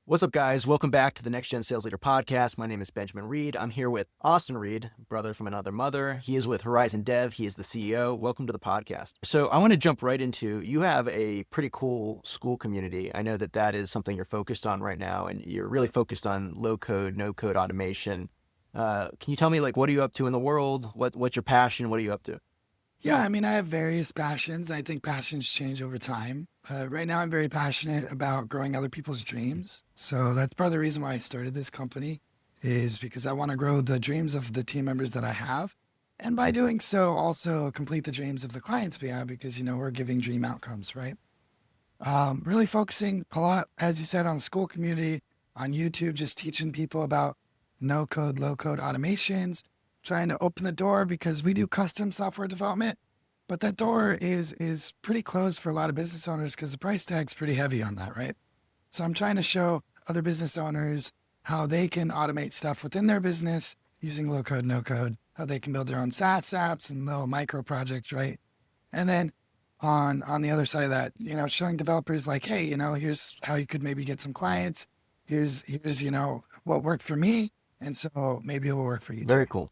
What's up, guys? Welcome back to the Next Gen Sales Leader Podcast. My name is Benjamin Reed. I'm here with Austin Reed, brother from another mother. He is with Horizon Dev. He is the CEO. Welcome to the podcast. So I want to jump right into, you have a pretty cool Skool community. I know that that is something you're focused on right now, and you're really focused on low code, no code automation. Can you tell me, like, what are you up to in the world? What's your passion? What are you up to? Yeah, I mean, I have various passions. I think passions change over time. Right now, I'm very passionate about growing other people's dreams. So that's part of the reason why I started this company, is because I want to grow the dreams of the team members that I have. And by doing so, also complete the dreams of the clients we have because, we're giving dream outcomes, right? Really focusing a lot, as you said, on the Skool Community, on YouTube, just teaching people about no code, low code automations, trying to open the door because we do custom software development, but that door is pretty closed for a lot of business owners because the price tag's pretty heavy on that, right? So I'm trying to show other business owners how they can automate stuff within their business using low code, no code, how they can build their own SaaS apps and little micro projects, right? And then on the other side of that, showing developers like, hey, here's how you could maybe get some clients. Here's what worked for me, and so maybe it will work for you too. Very cool.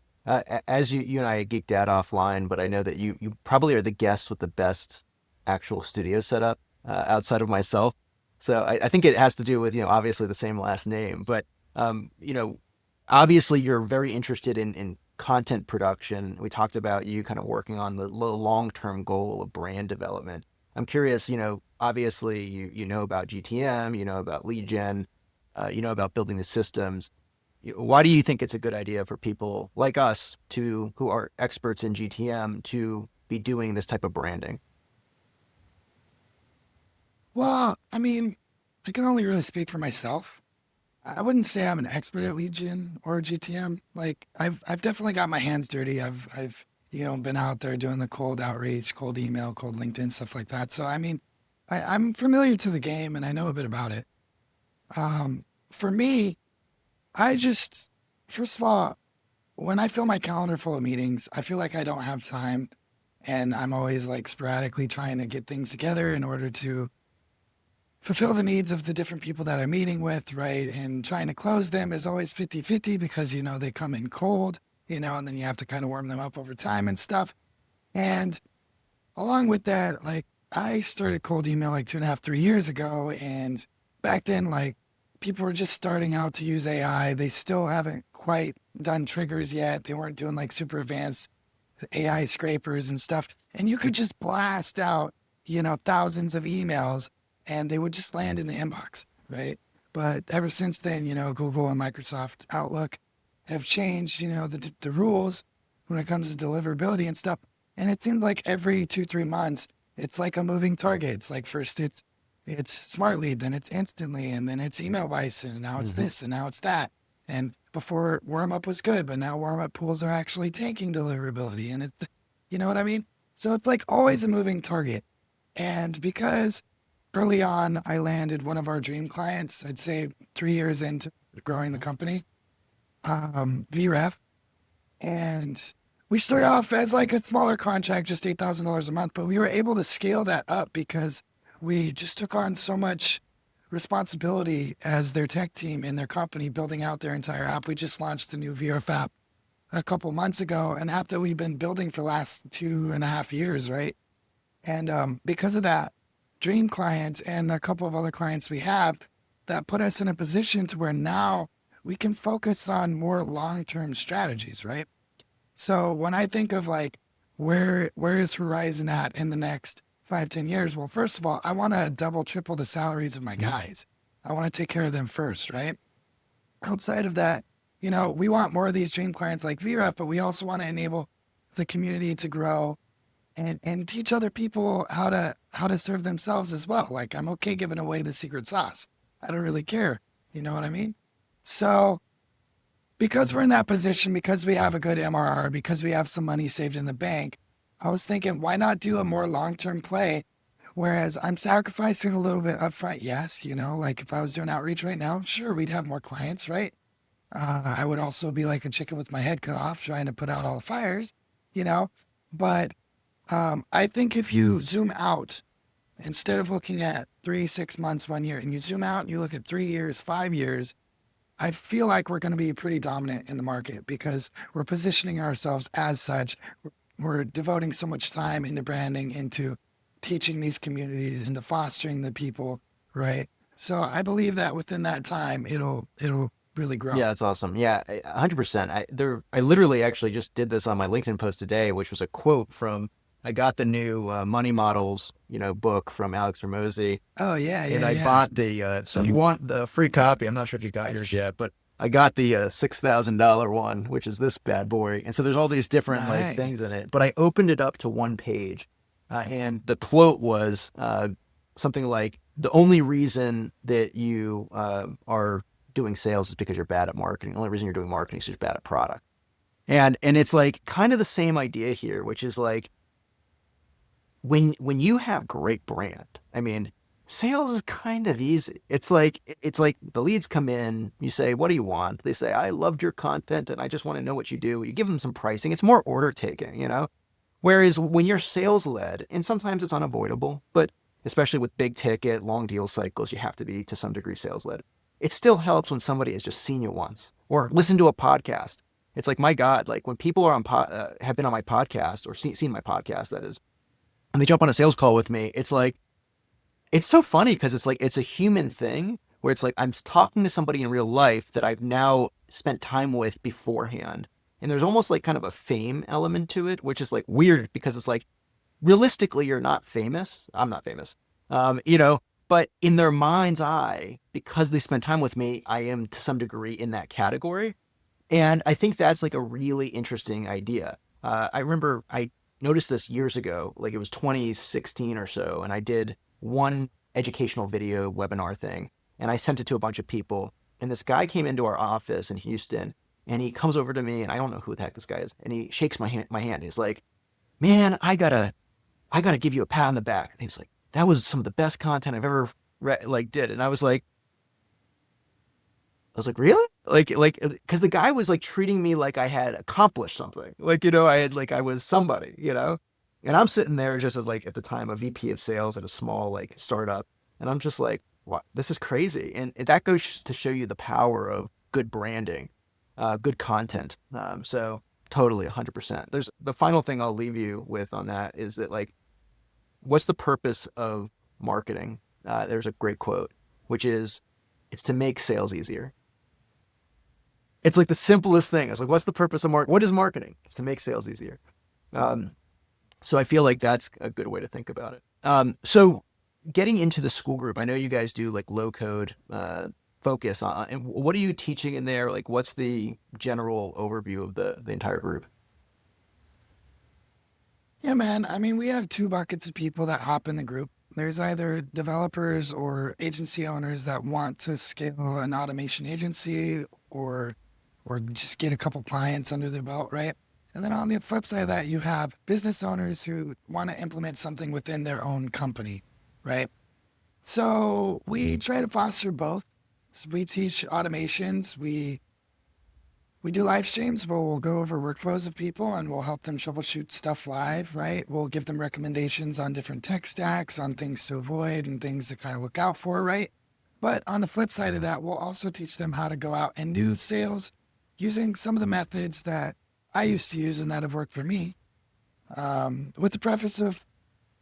As you and I geeked out offline, but I know that you probably are the guest with the best actual studio setup outside of myself. So I think it has to do with, obviously the same last name, but, um, you know, obviously you're very interested in content production. We talked about you kind of working on the long-term goal of brand development. I'm curious, obviously you know about GTM, you know about lead gen, you know about building the systems. Why do you think it's a good idea for people like us who are experts in GTM to be doing this type of branding? Well, I mean, I can only really speak for myself. I wouldn't say I'm an expert at lead gen or GTM. Like I've definitely got my hands dirty. I've been out there doing the cold outreach, cold email, cold LinkedIn, stuff like that. So I mean, I'm familiar to the game and I know a bit about it. For me, I just first of all, when I fill my calendar full of meetings, I feel like I don't have time and I'm always like sporadically trying to get things together in order to fulfill the needs of the different people that I'm meeting with, right? And trying to close them is always 50-50 because, they come in cold, and then you have to kind of warm them up over time and stuff. And along with that, like I started cold email like 2.5, 3 years ago. And back then, like people were just starting out to use AI. They still haven't quite done triggers yet. They weren't doing like super advanced AI scrapers and stuff. And you could just blast out, thousands of emails and they would just land in the inbox, right? But ever since then, Google and Microsoft Outlook have changed, the rules when it comes to deliverability and stuff. And it seems like every 2, 3 months, it's like a moving target. It's like first it's smart lead, then it's instantly, and then it's email bison, and now it's Hmm. this, and now it's that. And before warm up was good, but now warm up pools are actually taking deliverability. And it's, you know what I mean? So it's like always a moving target. And because early on, I landed one of our dream clients, I'd say 3 years into growing the company, VREF. And we started off as like a smaller contract, just $8,000 a month, but we were able to scale that up because we just took on so much responsibility as their tech team in their company, building out their entire app. We just launched the new VREF app a couple months ago, an app that we've been building for the last 2.5 years, right? And because of that, dream clients and a couple of other clients we have that put us in a position to where now we can focus on more long-term strategies, right? So when I think of like where is Horizon at in the next 5, 10 years? Well, first of all, I want to double, triple the salaries of my guys. I want to take care of them first, right? Outside of that, we want more of these dream clients like VREF, but we also want to enable the community to grow and teach other people how to serve themselves as well. Like I'm okay giving away the secret sauce. I don't really care. You know what I mean? So because we're in that position, because we have a good MRR, because we have some money saved in the bank, I was thinking, why not do a more long-term play? Whereas I'm sacrificing a little bit upfront. Yes, like if I was doing outreach right now, sure, we'd have more clients, right? I would also be like a chicken with my head cut off, trying to put out all the fires, you know. But I think if you zoom out, instead of looking at 3, 6 months, 1 year, and you zoom out and you look at 3 years, 5 years, I feel like we're going to be pretty dominant in the market because we're positioning ourselves as such. We're devoting so much time into branding, into teaching these communities, into fostering the people, right? So I believe that within that time, it'll really grow. Yeah, that's awesome. Yeah, 100%. I literally actually just did this on my LinkedIn post today, which was a quote from I got the new Money Models, book from Alex Ramosi, Oh yeah, and yeah, I yeah. bought the. So if you want the free copy, I'm not sure if you got yours yet, but I got the $6,000 one, which is this bad boy. And so there's all these different like things in Nice. it. But I opened it up to one page, and the quote was something like, "The only reason that you are doing sales is because you're bad at marketing. The only reason you're doing marketing is you're bad at product." And it's like kind of the same idea here, which is like when you have great brand, I mean, sales is kind of easy. It's like the leads come in, you say, "What do you want?" They say, "I loved your content and I just want to know what you do." You give them some pricing. It's more order taking. Whereas when you're sales led, and sometimes it's unavoidable, but especially with big ticket, long deal cycles, you have to be to some degree sales led. It still helps when somebody has just seen you once or listened to a podcast. It's like, my God, like when people are have been on my podcast or seen my podcast, that is, and they jump on a sales call with me, it's like, it's so funny because it's like, it's a human thing where it's like, I'm talking to somebody in real life that I've now spent time with beforehand. And there's almost like kind of a fame element to it, which is like weird because it's like, realistically, you're not famous. I'm not famous. But in their mind's eye, because they spend time with me, I am to some degree in that category. And I think that's like a really interesting idea. I remember I noticed this years ago, like it was 2016 or so, and I did one educational video webinar thing, and I sent it to a bunch of people. And this guy came into our office in Houston, and he comes over to me, and I don't know who the heck this guy is, and he shakes my hand. My hand. He's like, "Man, I gotta give you a pat on the back." And he's like, "That was some of the best content I've ever did." And I was like, "Really?" Because the guy was like treating me like I had accomplished something. I was somebody. And I'm sitting there just as like at the time a VP of sales at a small like startup, and I'm just like, "What? This is crazy." And that goes to show you the power of good branding, good content. So totally 100%. There's the final thing I'll leave you with on that is that like, what's the purpose of marketing? There's a great quote, which is, "It's to make sales easier." It's like the simplest thing. It's like, what's the purpose of marketing? What is marketing? It's to make sales easier. Um, so I feel like that's a good way to think about it. So getting into the school group, I know you guys do like low code focus on, and what are you teaching in there? Like, what's the general overview of the entire group? Yeah, man. I mean, we have two buckets of people that hop in the group. There's either developers or agency owners that want to scale an automation agency or just get a couple clients under their belt, right? And then on the flip side of that, you have business owners who want to implement something within their own company, right? So we try to foster both. So we teach automations. We do live streams where we'll go over workflows of people and we'll help them troubleshoot stuff live, right? We'll give them recommendations on different tech stacks, on things to avoid and things to kind of look out for, right? But on the flip side of that, we'll also teach them how to go out and do sales using some of the methods that I used to use and that have worked for me. With the preface of,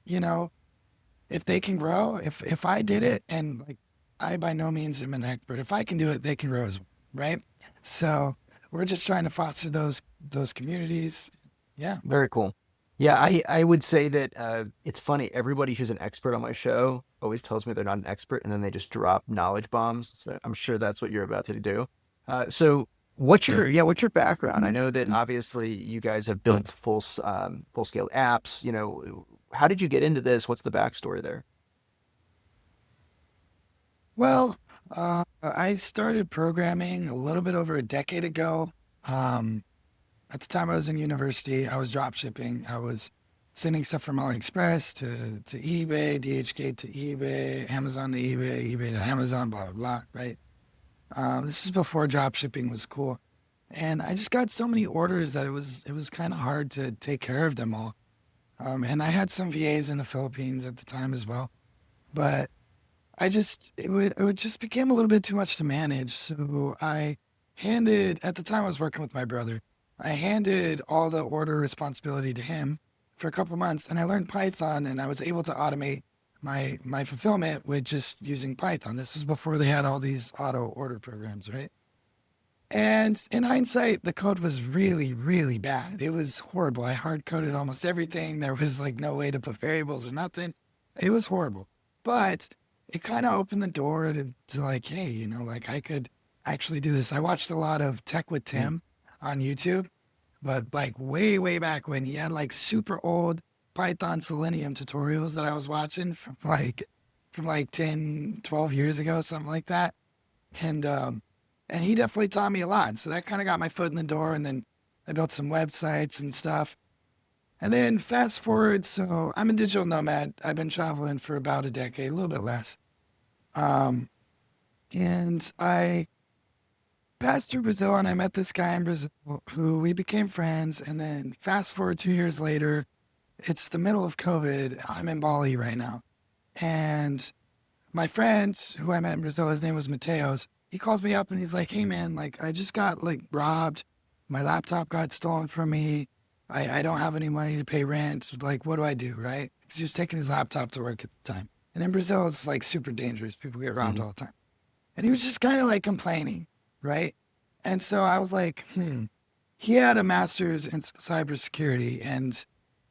you know, if they can grow, if I did it, and like I by no means am an expert, if I can do it, they can grow as well, right? So we're just trying to foster those communities. Yeah. Very cool. Yeah, I would say that it's funny. Everybody who's an expert on my show always tells me they're not an expert, and then they just drop knowledge bombs. So I'm sure that's what you're about to do. So what's your background? I know that obviously you guys have built full scale apps. How did you get into this? What's the backstory there? Well, I started programming a little bit over a decade ago. Um, at the time I was in university, I was drop shipping. I was sending stuff from AliExpress to eBay, DHK to eBay, Amazon to eBay, eBay to Amazon, blah, blah, blah, right? This is before drop shipping was cool. And I just got so many orders that it was kind of hard to take care of them all. And I had some VAs in the Philippines at the time as well. But it would just became a little bit too much to manage. So I handed, at the time I was working with my brother, I handed all the order responsibility to him for a couple months, and I learned Python, and I was able to automate my fulfillment with just using Python. This was before they had all these auto order programs, right? And in hindsight, the code was really, really bad. It was horrible. I hard coded almost everything. There was like no way to put variables or nothing. It was horrible. But it kind of opened the door to like, hey, like I could actually do this. I watched a lot of Tech with Mm. Tim on YouTube, but like way, way back when he had like super old Python Selenium tutorials that I was watching from like 10, 12 years ago, something like that. And he definitely taught me a lot. So that kind of got my foot in the door. And then I built some websites and stuff. And then fast forward, so I'm a digital nomad. I've been traveling for about a decade, a little bit less. Um, and I passed through Brazil and I met this guy in Brazil who we became friends. And then fast forward 2 years later, it's the middle of COVID. I'm in Bali right now. And my friend who I met in Brazil, his name was Mateos. He calls me up and he's like, hey man, like I just got like robbed. My laptop got stolen from me. I don't have any money to pay rent. Like, what do I do? Right? Because he was taking his laptop to work at the time. And in Brazil, it's like super dangerous. People get robbed Mhm. all the time. And he was just kind of like complaining. Right. And so I was like, he had a master's in cybersecurity and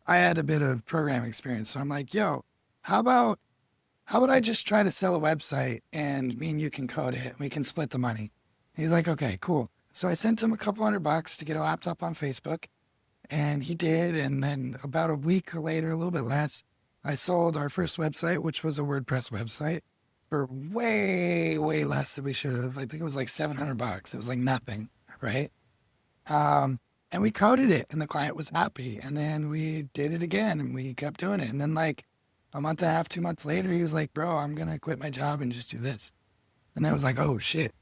I had a bit of programming experience. So I'm like, yo, how about I just try to sell a website and me and you can code it and we can split the money? He's like, okay, cool. So I sent him a couple $100 to get a laptop on Facebook and he did. And then about a week later, a little bit less, I sold our first website, which was a WordPress website for way, way less than we should have. I think it was like $700. It was like nothing, right? And we coded it and the client was happy. And then we did it again and we kept doing it. And then like a month and a half, 2 months later, he was like, bro, I'm going to quit my job and just do this. And I was like, oh shit.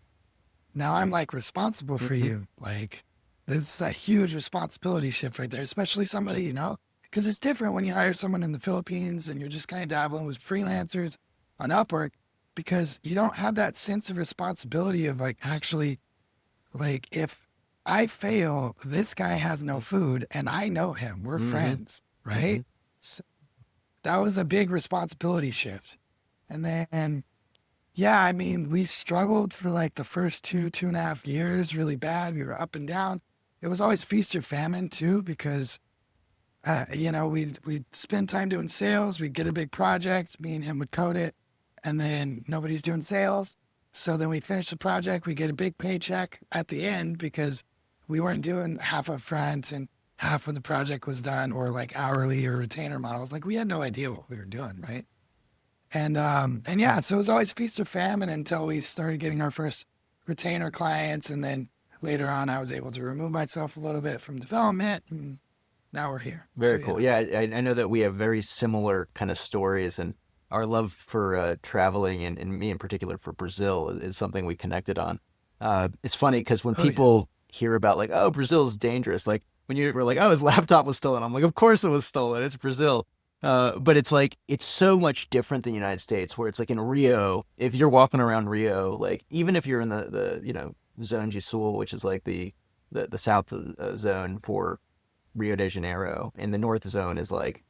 Now I'm like responsible for Mhm. you. Like it's a huge responsibility shift right there, especially somebody, because it's different when you hire someone in the Philippines and you're just kind of dabbling with freelancers on Upwork because you don't have that sense of responsibility of like actually like if I fail, this guy has no food and I know him. We're Mhm. friends, right? Mhm. So that was a big responsibility shift. And then, yeah, I mean, we struggled for like the first 2.5 years really bad. We were up and down. It was always feast or famine too, because, we'd spend time doing sales. We'd get a big project. Me and him would code it. And then nobody's doing sales. So then we finish the project. We get a big paycheck at the end because we weren't doing half up front and half when the project was done or like hourly or retainer models. Like we had no idea what we were doing, right? And yeah, so it was always feast or famine until we started getting our first retainer clients. And then later on, I was able to remove myself a little bit from development. And now we're here. So Very yeah. cool. Yeah, I know that we have very similar kind of stories, and our love for traveling, and me in particular for Brazil, is something we connected on. It's funny because when Oh yeah. people hear about like, oh, Brazil's dangerous, like when you were like, oh, his laptop was stolen, I'm like, of course it was stolen. It's Brazil. But it's like it's so much different than the United States, where it's like in Rio, if you're walking around Rio, like even if you're in the Zone de Sul, which is like the south zone for Rio de Janeiro, and the North Zone is like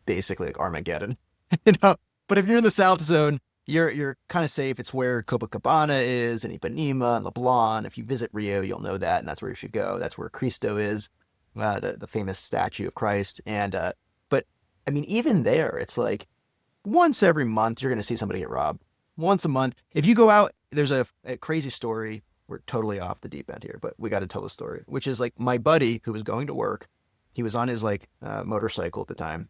basically like Armageddon, you know. But if you're in the South Zone, you're kind of safe. It's where Copacabana is, and Ipanema and Leblon. If you visit Rio, you'll know that, and that's where you should go. That's where Cristo is, the famous statue of Christ. And but I mean, even there, it's like once every month you're gonna see somebody get robbed. Once a month, if you go out, there's a crazy story. We're totally off the deep end here, but we got to tell the story, which is like my buddy who was going to work. He was on his like motorcycle at the time,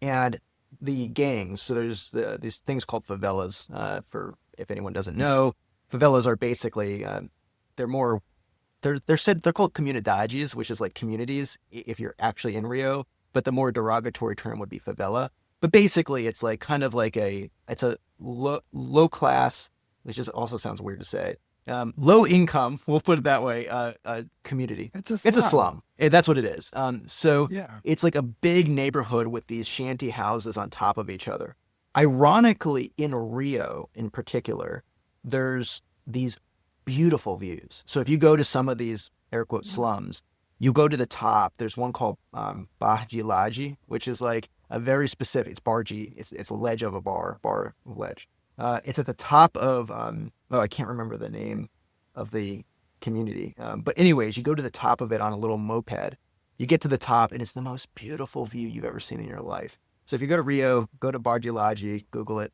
and the gangs. So there's these things called favelas. For if anyone doesn't know, favelas are basically they're more they're called comunidades, which is like communities if you're actually in Rio. But the more derogatory term would be favela. But basically, it's like kind of like it's a low class, which just also sounds weird to say. Low income, we'll put it that way. Community. It's a It's a slum. slum. That's what it is. So Yeah. it's like a big neighborhood with these shanty houses on top of each other. Ironically, in Rio in particular, there's these beautiful views. So if you go to some of these air quote slums, you go to the top. There's one called Bahjilaji, which is like a very specific. It's barji. It's a ledge of a bar ledge. It's at the top of oh, I can't remember the name of the community. But anyways, you go to the top of it on a little moped. You get to the top, and it's the most beautiful view you've ever seen in your life. So if you go to Rio, go to Bargilaji, Google it,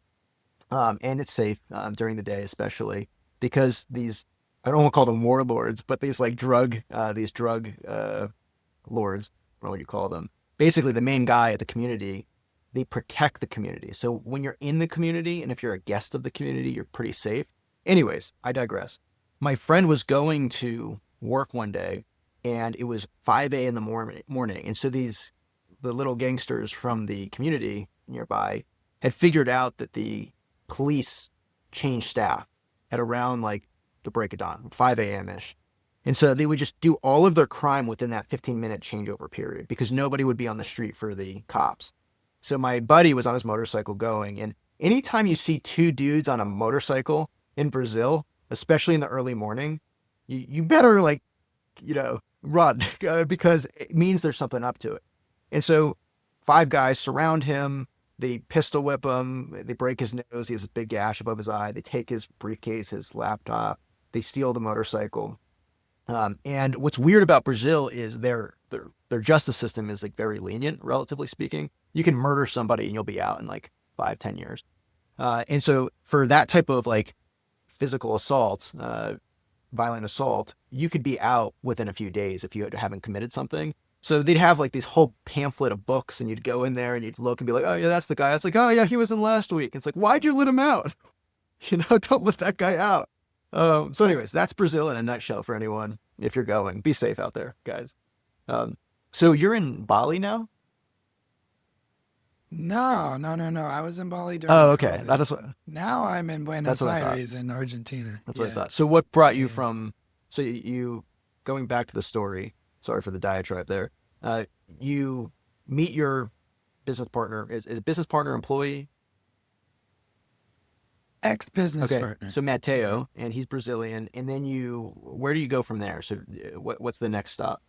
and it's safe during the day, especially because these, I don't want to call them warlords, but these drug lords, I don't know what you call them. Basically, the main guy at the community, they protect the community. So when you're in the community, and if you're a guest of the community, you're pretty safe. Anyways, I digress. My friend was going to work one day, and it was 5 a.m. in the morning. And so the little gangsters from the community nearby had figured out that the police changed staff at around like the break of dawn, 5 a.m. ish. And so they would just do all of their crime within that 15-minute changeover period because nobody would be on the street for the cops. So my buddy was on his motorcycle going. And anytime you see two dudes on a motorcycle in Brazil, especially in the early morning, you better run because it means there's something up to it. And so 5 guys surround him. They pistol whip him. They break his nose. He has a big gash above his eye. They take his briefcase, his laptop. They steal the motorcycle. And what's weird about Brazil is their justice system is like very lenient, relatively speaking. You can murder somebody and you'll be out in like 5-10 years. And so for that type of like physical assault, violent assault, you could be out within a few days if you haven't committed something. So they'd have like this whole pamphlet of books, and you'd go in there and you'd look and be like, oh yeah, that's the guy. It's like, oh yeah, he was in last week. It's like, why'd you let him out? Don't let that guy out. So anyways, that's Brazil in a nutshell for anyone. If you're going, be safe out there, guys. So you're in Bali now? No, no, no, no. I was in Bali during Oh, okay. COVID. That's what Now I'm in that's Buenos what I thought. Aires in Argentina. That's what I Yeah, thought. So what brought you yeah. from? So you going back to the story. Sorry for the diatribe there. Uh, you meet your business partner. Is a business partner employee? Ex-business Okay, partner. so Yeah. Mateo, and he's Brazilian, and then where do you go from there? So what's the next stop?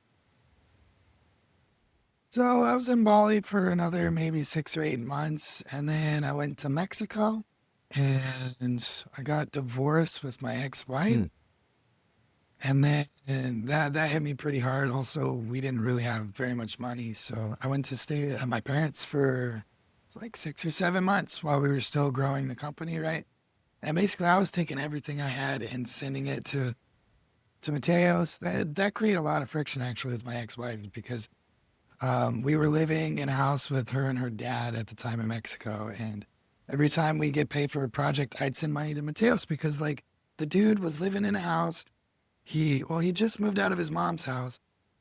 So I was in Bali for another maybe 6 or 8 months, and then I went to Mexico, and I got divorced with my ex-wife, Hmm. and that hit me pretty hard. Also, we didn't really have very much money, so I went to stay at my parents for like 6 or 7 months while we were still growing the company, right? And basically, I was taking everything I had and sending it to Mateo's. That created a lot of friction actually with my ex-wife because we were living in a house with her and her dad at the time in Mexico, and every time we get paid for a project, I'd send money to Mateos because like the dude was living in a house. He just moved out of his mom's house,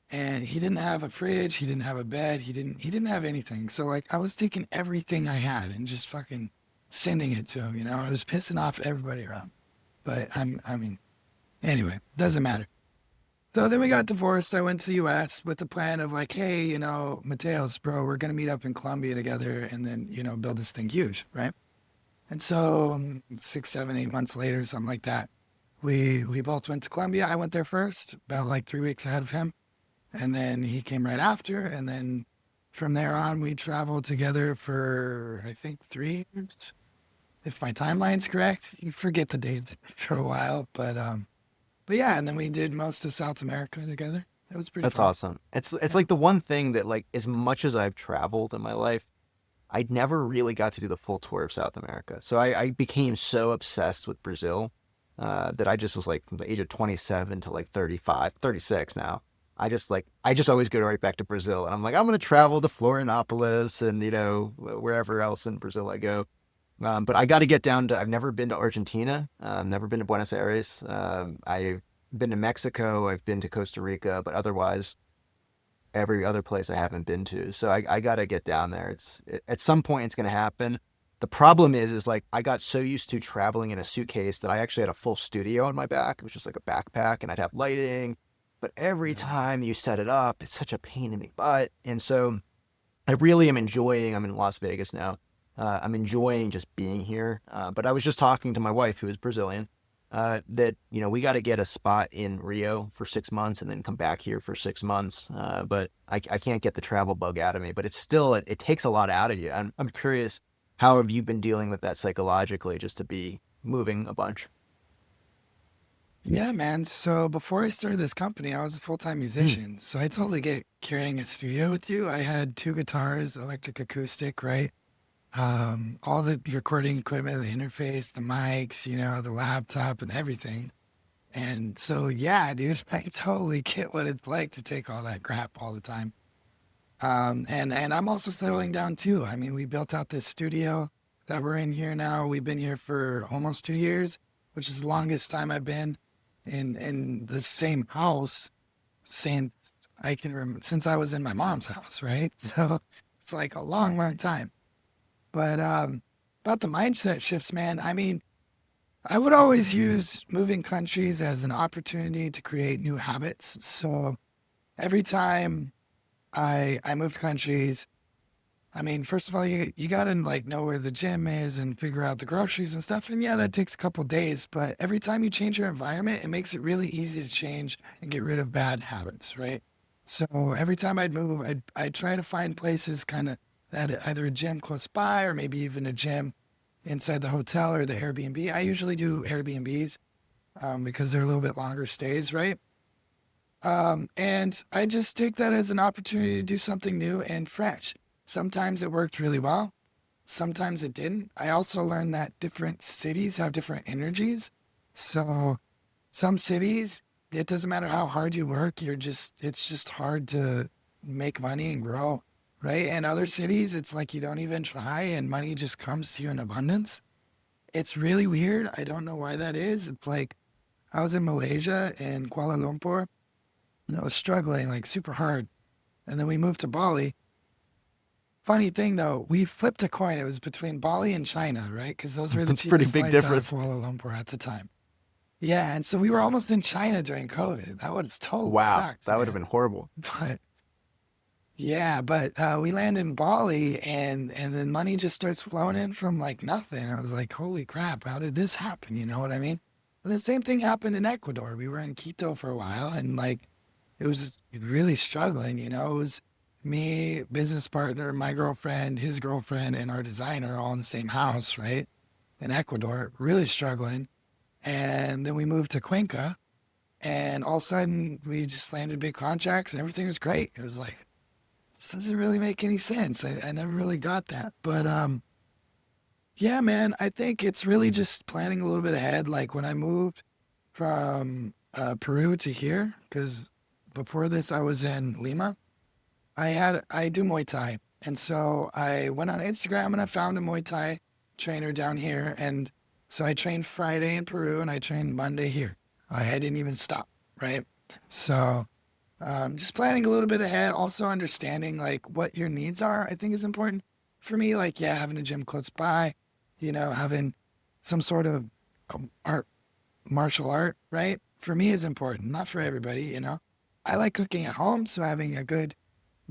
and he didn't have a fridge, he didn't have a bed, he didn't have anything. So like I was taking everything I had and just fucking sending it to him. I was pissing off everybody around. But I mean, anyway, doesn't matter. So then we got divorced. I went to the US with the plan of like, hey, Mateos, bro, we're gonna meet up in Colombia together and then, build this thing huge, right? And so 6, 7, 8 months later, something like that, we both went to Colombia. I went there first, about like 3 weeks ahead of him. And then he came right after. And then from there on, we traveled together for, I think, 3 years. If my timeline's correct, you forget the date for a while. But yeah, and then we did most of South America together. It was pretty That's fun. awesome. It's Yeah. like the one thing that like as much as I've traveled in my life, I never really got to do the full tour of South America. So I became so obsessed with Brazil that I just was like from the age of 27 to like 35, 36 now. I just always go right back to Brazil, and I'm like I'm gonna travel to Florianopolis and wherever else in Brazil I go. But I got to get down to. I've never been to Argentina. Never been to Buenos Aires. I've been to Mexico. I've been to Costa Rica, but otherwise every other place I haven't been to. So I got to get down there. At some point it's going to happen. The problem is like I got so used to traveling in a suitcase that I actually had a full studio on my back. It was just like a backpack, and I'd have lighting. But every Yeah. time you set it up, it's such a pain in the butt. And so I really am enjoying. I'm in Las Vegas now. I'm enjoying just being here. But I was just talking to my wife, who is Brazilian, that we got to get a spot in Rio for 6 months and then come back here for 6 months. But I can't get the travel bug out of me. But it's still it takes a lot out of you. I'm curious, how have you been dealing with that psychologically, just to be moving a bunch? Yeah, man. So before I started this company, I was a full-time Hmm. musician. So I totally get carrying a studio with you. I had two guitars, electric acoustic, right? All the recording equipment, the interface, the mics, the laptop and everything. And so, yeah, dude, I totally get what it's like to take all that crap all the time. And I'm also settling down too. I mean, we built out this studio that we're in here now. We've been here for almost 2 years, which is the longest time I've been in the same house since I can remember, since I was in my mom's house, right? So it's like a long, long time. But about the mindset shifts, man. I mean, I would always use moving countries as an opportunity to create new habits. So every time I moved countries, I mean, first of all, you gotta like know where the gym is and figure out the groceries and stuff. And yeah, that takes a couple days. But every time you change your environment, it makes it really easy to change and get rid of bad habits, right? So every time I'd move, I'd try to find places kind of that had either a gym close by or maybe even a gym inside the hotel or the Airbnb. I usually do Airbnbs because they're a little bit longer stays, right? And I just take that as an opportunity to do something new and fresh. Sometimes it worked really well. Sometimes it didn't. I also learned that different cities have different energies. So some cities, it doesn't matter how hard you work, it's just hard to make money and grow, right? And other cities, it's like you don't even try and money just comes to you in abundance. It's really weird. I don't know why that is. It's like I was in Malaysia in Kuala Lumpur and I was struggling like super hard. And then we moved to Bali. Funny thing though, we flipped a coin. It was between Bali and China, right? Because those were the That's a pretty cheapest big flights out of difference. Kuala Lumpur at the time. Yeah, and so we were almost in China during COVID. That would have totally Wow, sucked, that would have man. been horrible. But yeah, but we land in Bali and then money just starts flowing in from like nothing. I was like, holy crap, how did this happen? You know what I mean? And the same thing happened in Ecuador. We were in Quito for a while and like it was really struggling, It was me, business partner, my girlfriend, his girlfriend, and our designer all in the same house, right? In Ecuador, really struggling. And then we moved to Cuenca and all of a sudden we just landed big contracts and everything was great. It was like, this doesn't really make any sense. I never really got that. But yeah, man, I think it's really just planning a little bit ahead. Like when I moved from Peru to here, because before this I was in Lima, I do Muay Thai. And so I went on Instagram and I found a Muay Thai trainer down here. And so I trained Friday in Peru and I trained Monday here. I didn't even stop, right? So just planning a little bit ahead, also understanding like what your needs are, I think is important for me. Like, yeah, having a gym close by, having some sort of art, martial art, right? For me is important, not for everybody. I like cooking at home, so having a good,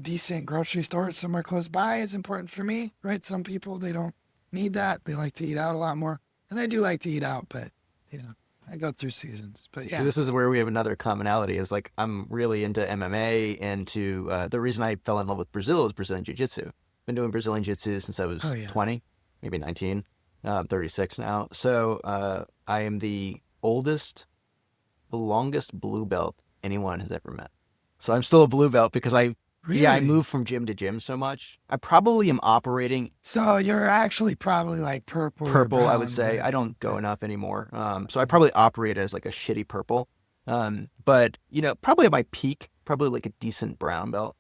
decent grocery store somewhere close by is important for me, right? Some people, they don't need that. They like to eat out a lot more. And I do like to eat out, but, you know, I go through seasons. But So yeah. this is where we have another commonality. Is like I'm really into MMA, and to the reason I fell in love with Brazil is Brazilian Jiu-Jitsu. Been doing Brazilian Jiu-Jitsu since I Oh, was yeah. 20, maybe 19. I'm 36 now. So I am the longest blue belt anyone has ever met. So I'm still a blue belt because I Really? move from gym to gym so much. I probably am operating So you're actually probably like purple or purple, I would brown, say. but I don't go uh, enough anymore. So I probably operate as like a shitty purple. But probably at my peak, probably like a decent brown belt.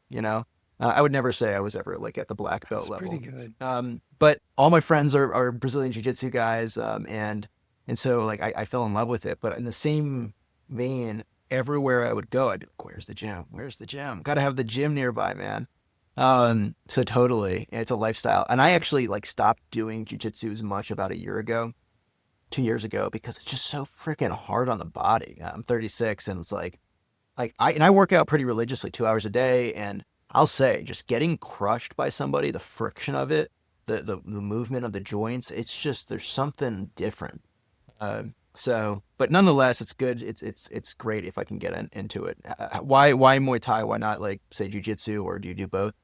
I would never say I was ever like at the black belt that's pretty level. good. But all my friends are Brazilian Jiu-Jitsu guys. And so like I fell in love with it. But in the same vein, everywhere I would go, I'd be like, where's the gym? Where's the gym? Gotta have the gym nearby, man. So totally, it's a lifestyle. And I actually like stopped doing jujitsu as much about a year ago, 2 years ago, because it's just so freaking hard on the body. I'm 36 and it's like I work out pretty religiously, 2 hours a day. And I'll say just getting crushed by somebody, the friction of it, the movement of the joints. It's just there's something different. But nonetheless, it's good. It's great if I can get into it. Why Muay Thai? Why not like say Jiu-Jitsu, or do you do both?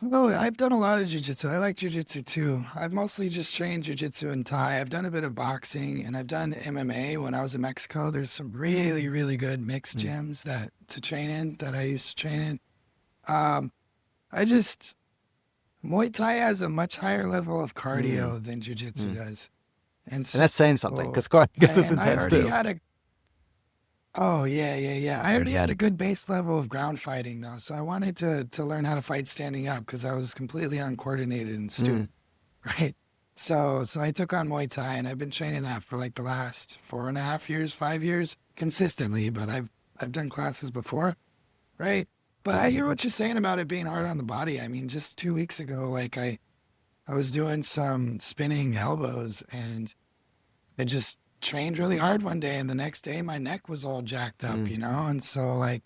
Oh, I've done a lot of jujitsu. I like jujitsu too. I've mostly just trained jujitsu and Thai. I've done a bit of boxing and I've done MMA when I was in Mexico. There's some really, really good mixed Mm, gyms that to train in that I used to train in. Um, I just Muay Thai has a much higher level of mm, cardio than jujitsu mm. does. And And that's saying something so because gets us and I intense already too. had a oh yeah, yeah, yeah. I already had a good base level of ground fighting though. So I wanted to learn how to fight standing up because I was completely uncoordinated and stupid. Mm, Right. So I took on Muay Thai and I've been training that for like the last 4.5 years, 5 years consistently, but I've done classes before, right? But I hear what you're saying about it being hard on the body. I mean, just 2 weeks ago, like I was doing some spinning elbows and I just trained really hard one day and the next day my neck was all jacked up, mm, you know? And so like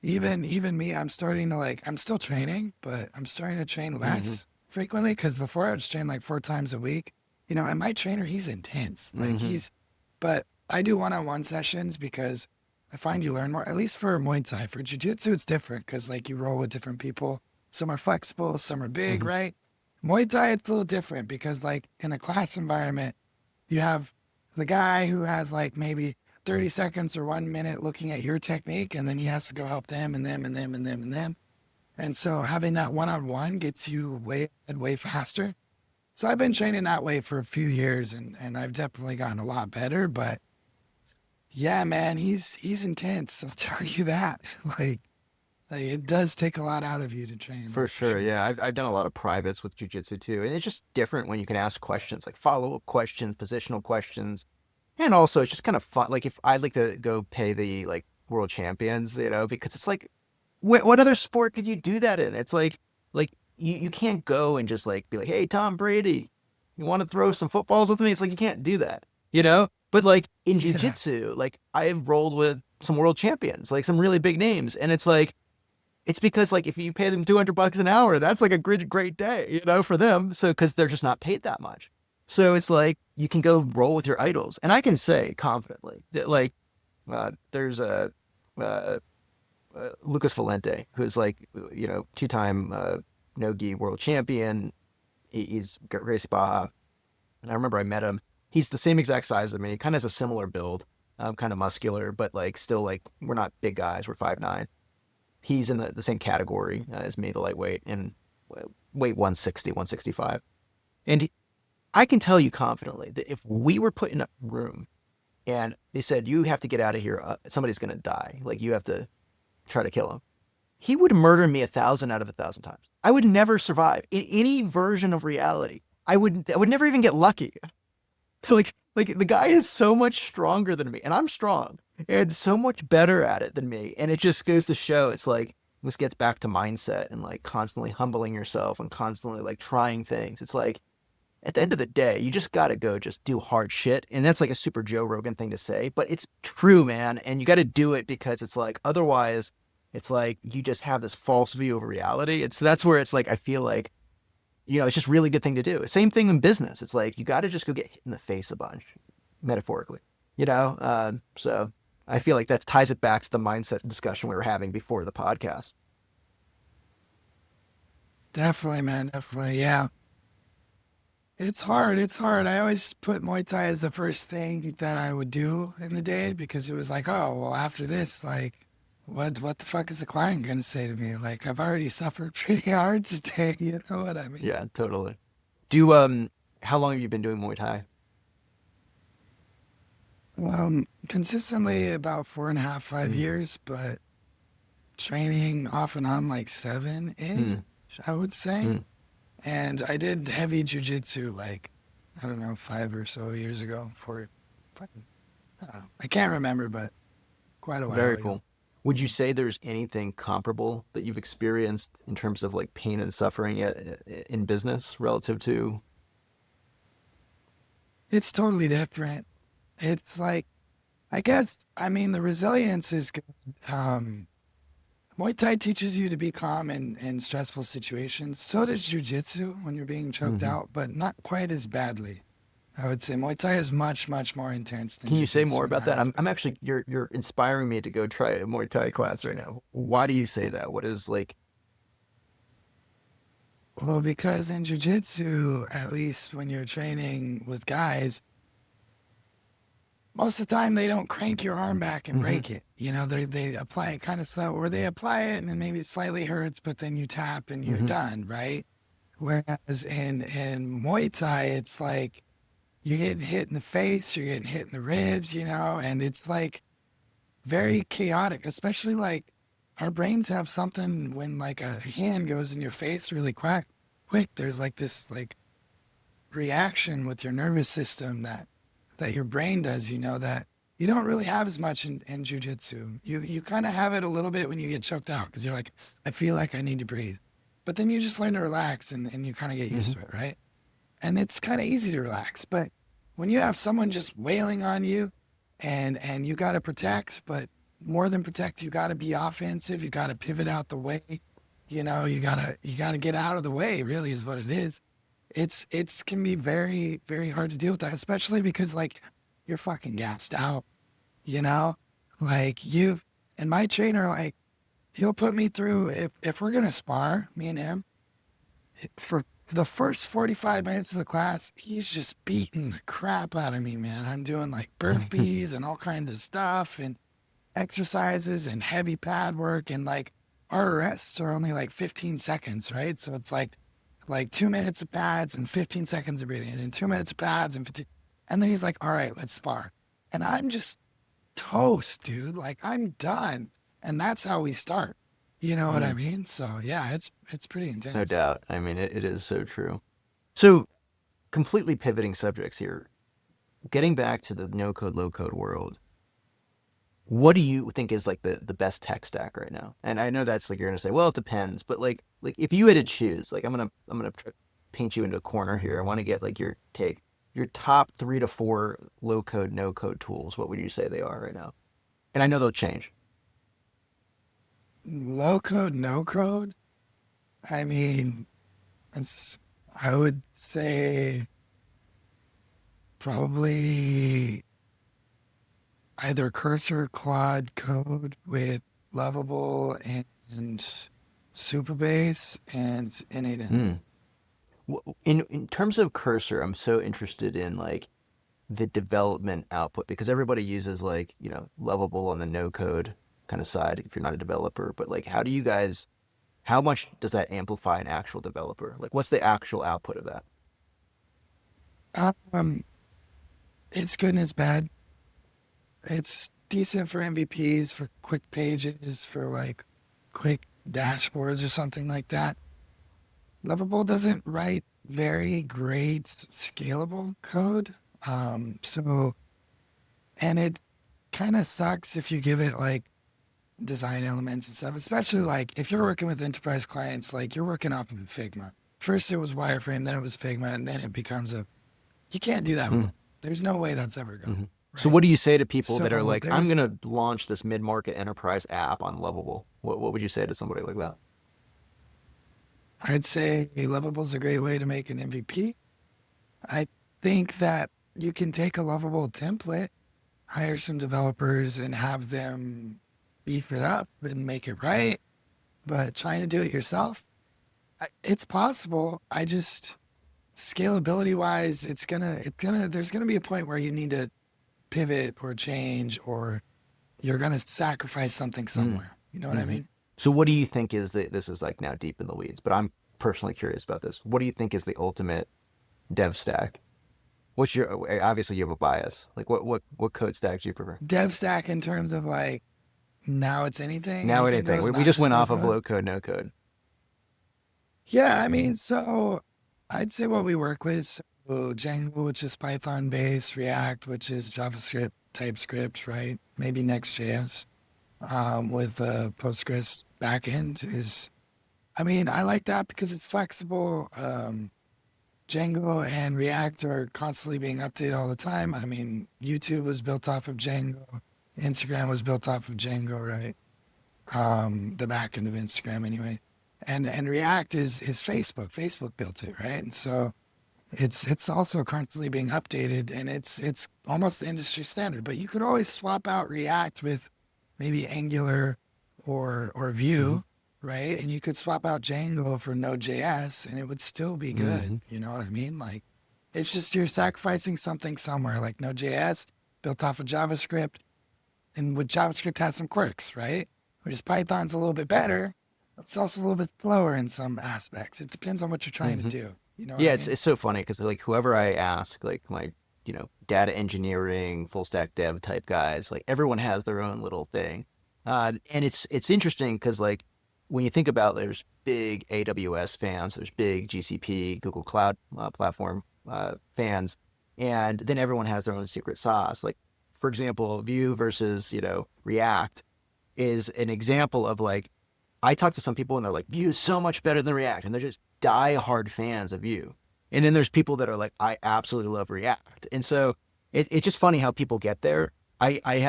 even me, I'm starting to like I'm still training, but I'm starting to train mm-hmm, less frequently because before I was training like 4 times a week. You know, and my trainer, he's intense. Like mm-hmm, but I do one-on-one sessions because I find you learn more, at least for Muay Thai. For Jiu-Jitsu, it's different because like you roll with different people. Some are flexible, some are big, mm-hmm, right? Muay Thai, it's a little different because like in a class environment, you have the guy who has like maybe 30 seconds or 1 minute looking at your technique, and then he has to go help them and them and them and them and them. And so having that one on one gets you way faster. So I've been training that way for a few years and I've definitely gotten a lot better. But yeah, man, he's intense. I'll tell you that. Like it does take a lot out of you to train, for that's for sure. sure. Yeah, I've done a lot of privates with jujitsu too, and it's just different when you can ask questions like follow-up questions, positional questions, and also it's just kind of fun. Like if I'd like to go pay the like world champions, because it's like what other sport could you do that in? It's like you can't go and just like be like, hey, Tom Brady, you want to throw some footballs with me? It's like you can't do that, you know? But like in Yeah. jujitsu, like I've rolled with some world champions, like some really big names, and it's like it's because like if you pay them $200 an hour, that's like a great day, for them. So because they're just not paid that much. So it's like you can go roll with your idols, and I can say confidently that like there's a uh, Lucas Valente, who's like, two-time no-gi world champion. He's Gracie Baja. And I remember I met him. He's the same exact size as me, kind of has a similar build, kind of muscular, but like still like we're not big guys. We're 5'9". He's in the same category as me, the lightweight, and weight 160, 165. And I can tell you confidently that if we were put in a room and they said, you have to get out of here, somebody's going to die, like you have to try to kill him, he would murder me 1,000 out of 1,000 times. I would never survive in any version of reality. I would never even get lucky. Like the guy is so much stronger than me, and I'm strong, and so much better at it than me. And it just goes to show it's like this gets back to mindset and like constantly humbling yourself and constantly like trying things. It's like at the end of the day, you just gotta go just do hard shit. And that's like a super Joe Rogan thing to say, but it's true, man. And you gotta do it because it's like otherwise it's like you just have this false view of reality. And so that's where it's like I feel like it's just a really good thing to do. Same thing in business. It's like you got to just go get hit in the face a bunch, metaphorically. So I feel like that ties it back to the mindset discussion we were having before the podcast. Definitely, man. Definitely. Yeah. It's hard. It's hard. I always put Muay Thai as the first thing that I would do in the day because it was like, oh, well, after this, like, what the fuck is the client gonna say to me? Like, I've already suffered pretty hard today. You know what I mean? Yeah, totally. Do how long have you been doing Muay Thai? Consistently about 4.5, five Mm, years, but training off and on like seven-ish, mm, I would say. mm. And I did heavy jujitsu like, I don't know, 5 or so years ago. I don't know. I can't remember, but quite a while Very ago. cool. Would you say there's anything comparable that you've experienced in terms of like pain and suffering in business relative to? It's totally different. It's like, I guess, I mean, the resilience is good. Muay Thai teaches you to be calm in stressful situations. So does Jiu-Jitsu when you're being choked Hmm. out, but not quite as badly. I would say Muay Thai is much, much more intense than Can you say more Jiu-Jitsu in about that that? I'm aspect. actually you're inspiring me to go try a Muay Thai class right now. Why do you say that? What is like? Well, because in Jiu-Jitsu, at least when you're training with guys, most of the time they don't crank your arm back and Hmm. break it. You know, they apply it kind of slow, or they apply it and then maybe it slightly hurts, but then you tap and you're Hmm. done, right? Whereas in Muay Thai, it's like you're getting hit in the face, you're getting hit in the ribs, you know, and it's like very chaotic, especially like our brains have something when like a hand goes in your face really quick, there's like this like reaction with your nervous system that your brain does, you know, that you don't really have as much in jujitsu. You kind of have it a little bit when you get choked out because you're like, I feel like I need to breathe. But then you just learn to relax and you kind of get used Hmm. to it, right? And it's kind of easy to relax. But when you have someone just wailing on you and you got to protect, but more than protect, you got to be offensive. You got to pivot out the way. You know, you gotta get out of the way. Really, is what it is. It's can be very very hard to deal with that, especially because like you're fucking gassed out. You know, like you've and my trainer like he'll put me through if we're gonna spar me and him for the first 45 minutes of the class, he's just beating the crap out of me, man. I'm doing like burpees and all kinds of stuff and exercises and heavy pad work. And like our rests are only like 15 seconds, right? So it's like 2 minutes of pads and 15 seconds of breathing and 2 minutes of pads and 15. And then he's like, all right, let's spar. And I'm just toast, dude. Like I'm done. And that's how we start. You know what I mean? So yeah, it's pretty No intense. doubt. I mean, it is so true. So completely pivoting subjects here. Getting back to the no code, low code world, what do you think is like the best tech stack right now? And I know that's like you're gonna say, well, it depends, but like if you had to choose, like I'm gonna paint you into a corner here. I want to get like your take, your top 3 to 4 low code, no code tools. What would you say they are right now? And I know they'll change. Low code, no code. I mean, it's, I would say probably either Cursor, Claude Code with Lovable and Superbase and N8N. Hmm. In terms of cursor, I'm so interested in like the development output because everybody uses like Lovable on the no code kind of side if you're not a developer. But like, how do you guys? How much does that amplify an actual developer? Like, what's the actual output of that? Um, it's good and it's bad. It's decent for MVPs, for quick pages, for like quick dashboards or something like that. Lovable doesn't write very great scalable code. So, and it kind of sucks if you give it like design elements and stuff, especially like if you're working with enterprise clients, like you're working off of Figma. First it was wireframe, then it was Figma, and then it becomes you can't do that with, Mm-hmm. there's no way that's ever going, So, right? what do you say to people that are So like, I'm there's, gonna launch this mid-market enterprise app on Lovable? What would you say to somebody like that? I'd say Lovable is a great way to make an MVP. I think that you can take a Lovable template, hire some developers and have them beef it up and make it right. But trying to do it yourself, it's possible. I just scalability wise, there's gonna be a point where you need to pivot or change or you're gonna sacrifice something somewhere. You know what I Mm-hmm. mean? So, what do you think is this is like now deep in the weeds, but I'm personally curious about this. What do you think is the ultimate dev stack? What's your obviously you have a bias. Like what code stack do you prefer? Dev stack in terms of like now it's anything, Now anything anything. goes, We not just just went low off of code. low code, no code. Yeah, I mean, so I'd say what we work with, so Django, which is Python based, React, which is JavaScript, TypeScript, right? Maybe Next.js, with Postgres backend is, I mean, I like that because it's flexible. Django and React are constantly being updated all the time. I mean, YouTube was built off of Django, Instagram was built off of Django, right? the back end of Instagram anyway. And React is Facebook. Facebook built it, right? And so it's also constantly being updated, and it's almost the industry standard. But you could always swap out React with maybe Angular or Hmm. Vue, right? And you could swap out Django for Node.js, and it would still be good. Hmm. You know what I mean? Like, it's just you're sacrificing something somewhere. Like Node.js built off of JavaScript, and with JavaScript has some quirks, right? Whereas Python's a little bit better. It's also a little bit slower in some aspects. It depends on what you're trying to Hmm. do. You know what I Yeah, mean? it's so funny because like whoever I ask, like my data engineering, full stack dev type guys, like everyone has their own little thing, and it's interesting because like when you think about there's big AWS fans, there's big GCP, Google Cloud platform fans, and then everyone has their own secret sauce. Like for example, Vue versus React is an example of like I talk to some people and they're like, Vue is so much better than React. And they're just die-hard fans of Vue. And then there's people that are like, I absolutely love React. And so it's just funny how people get there.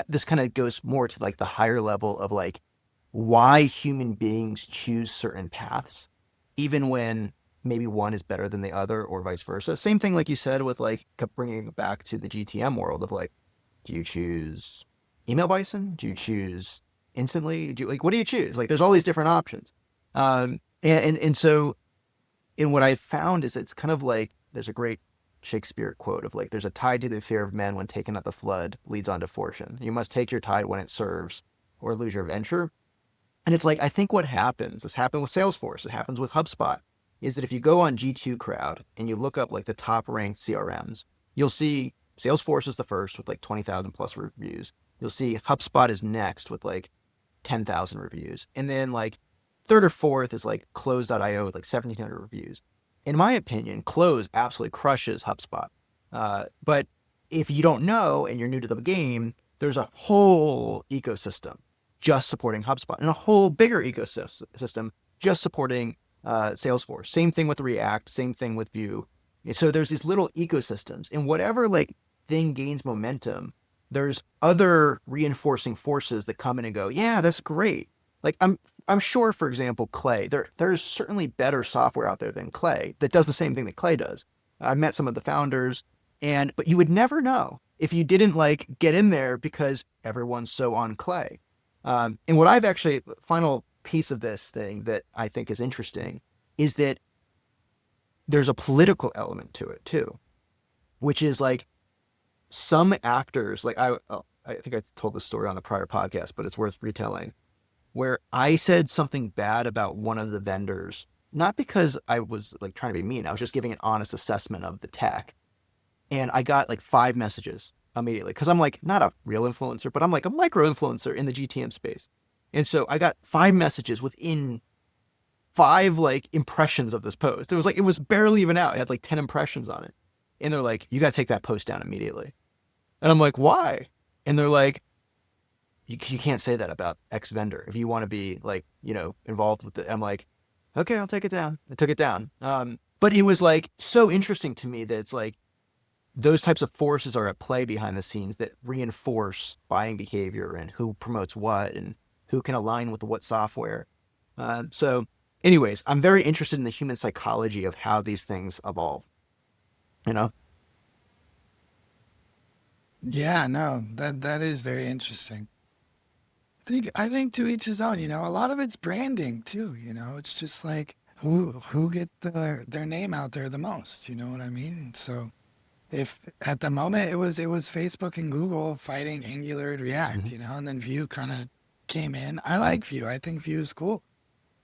This kind of goes more to like the higher level of like why human beings choose certain paths, even when maybe one is better than the other or vice versa. Same thing, like you said, with like kept bringing it back to the GTM world of like, do you choose email bison? Do you choose instantly? Like, what do you choose? Like, there's all these different options. And so, and what I found is it's kind of like there's a great Shakespeare quote of like, there's a tide to the fear of men when taken at the flood leads on to fortune. You must take your tide when it serves or lose your venture. And it's like, I think what happens, this happened with Salesforce, it happens with HubSpot, is that if you go on G2 Crowd and you look up like the top ranked CRMs, you'll see Salesforce is the first with like 20,000 plus reviews. You'll see HubSpot is next with like 10,000 reviews. And then like third or fourth is like Close.io with like 1,700 reviews. In my opinion, Close absolutely crushes HubSpot. But if you don't know and you're new to the game, there's a whole ecosystem just supporting HubSpot and a whole bigger ecosystem just supporting Salesforce. Same thing with React, same thing with Vue. So there's these little ecosystems, and whatever like thing gains momentum, there's other reinforcing forces that come in and go, yeah, that's great. Like I'm sure, for example, Clay, there's certainly better software out there than Clay that does the same thing that Clay does. I met some of the founders, but you would never know if you didn't like get in there because everyone's so on Clay. And what I've actually, final piece of this thing that I think is interesting is that there's a political element to it too, which is like some actors, like I think I told this story on a prior podcast, but it's worth retelling, where I said something bad about one of the vendors, not because I was like trying to be mean, I was just giving an honest assessment of the tech. And I got like 5 messages immediately because I'm like not a real influencer, but I'm like a micro influencer in the GTM space. And so I got 5 messages within 5 like impressions of this post. It was barely even out. It had like 10 impressions on it. And they're like, you got to take that post down immediately. And I'm like, why? And they're like, you can't say that about X vendor if you want to be like, involved with it. I'm like, okay, I'll take it down. I took it down. But it was like so interesting to me that it's like, those types of forces are at play behind the scenes that reinforce buying behavior and who promotes what and who can align with what software. So, anyways, I'm very interested in the human psychology of how these things evolve. You know? Yeah, no, that is very interesting. I think to each his own, a lot of it's branding too, it's just like who gets their name out there the most, you know what I mean? So if at the moment it was Facebook and Google fighting Angular and React, Hmm. and then Vue kind of came in. I like Vue. I think Vue is cool.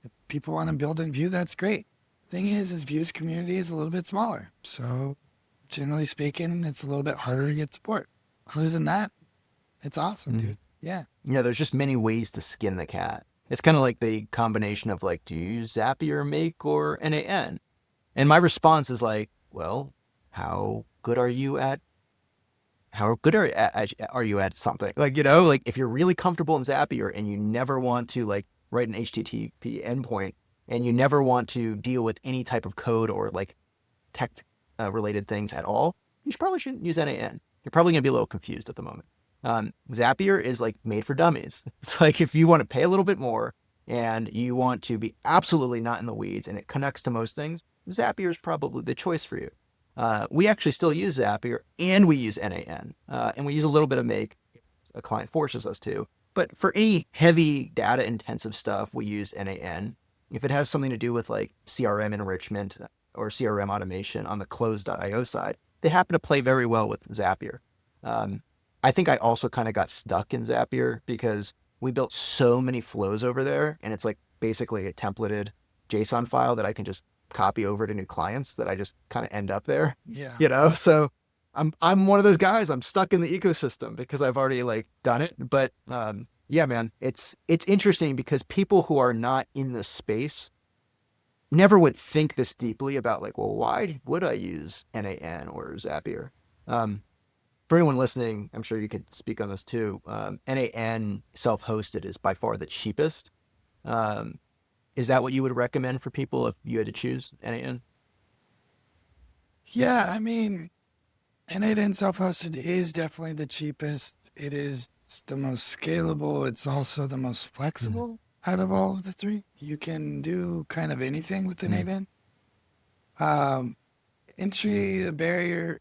If people want to build in Vue, that's great. Thing is Vue's community is a little bit smaller. So generally speaking, it's a little bit harder to get support. Other than that, it's awesome, Hmm. dude. Yeah. There's just many ways to skin the cat. It's kind of like the combination of like, do you use Zapier, Make, or NAN? And my response is like, well, how good are you at are you at something? Like, like if you're really comfortable in Zapier and you never want to like write an HTTP endpoint and you never want to deal with any type of code or like tech related things at all, you probably shouldn't use NAN. You're probably going to be a little confused at the moment. Zapier is like made for dummies. It's like if you want to pay a little bit more and you want to be absolutely not in the weeds and it connects to most things, Zapier is probably the choice for you. We actually still use Zapier and we use NAN, and we use a little bit of Make. A client forces us to. But for any heavy data intensive stuff, we use NAN. If it has something to do with like CRM enrichment or CRM automation on the closed.io side, they happen to play very well with Zapier. Um, I think I also kind of got stuck in Zapier because we built so many flows over there, and it's like basically a templated JSON file that I can just copy over to new clients that I just kind of end up there, Yeah. you know? So I'm one of those guys. I'm stuck in the ecosystem because I've already like done it. But yeah, man, it's interesting because people who are not in the space never would think this deeply about like, well, why would I use NAN or Zapier? Um, for anyone listening, I'm sure you could speak on this too. NAN self-hosted is by far the cheapest. Um, is that what you would recommend for people if you had to choose NAN? Yeah, I mean, N8N self-hosted is definitely the cheapest. It is the most scalable. It's also the most Mm, flexible out of all of the three. You can do kind of anything with an mm, 8N. Um, entry, the barrier,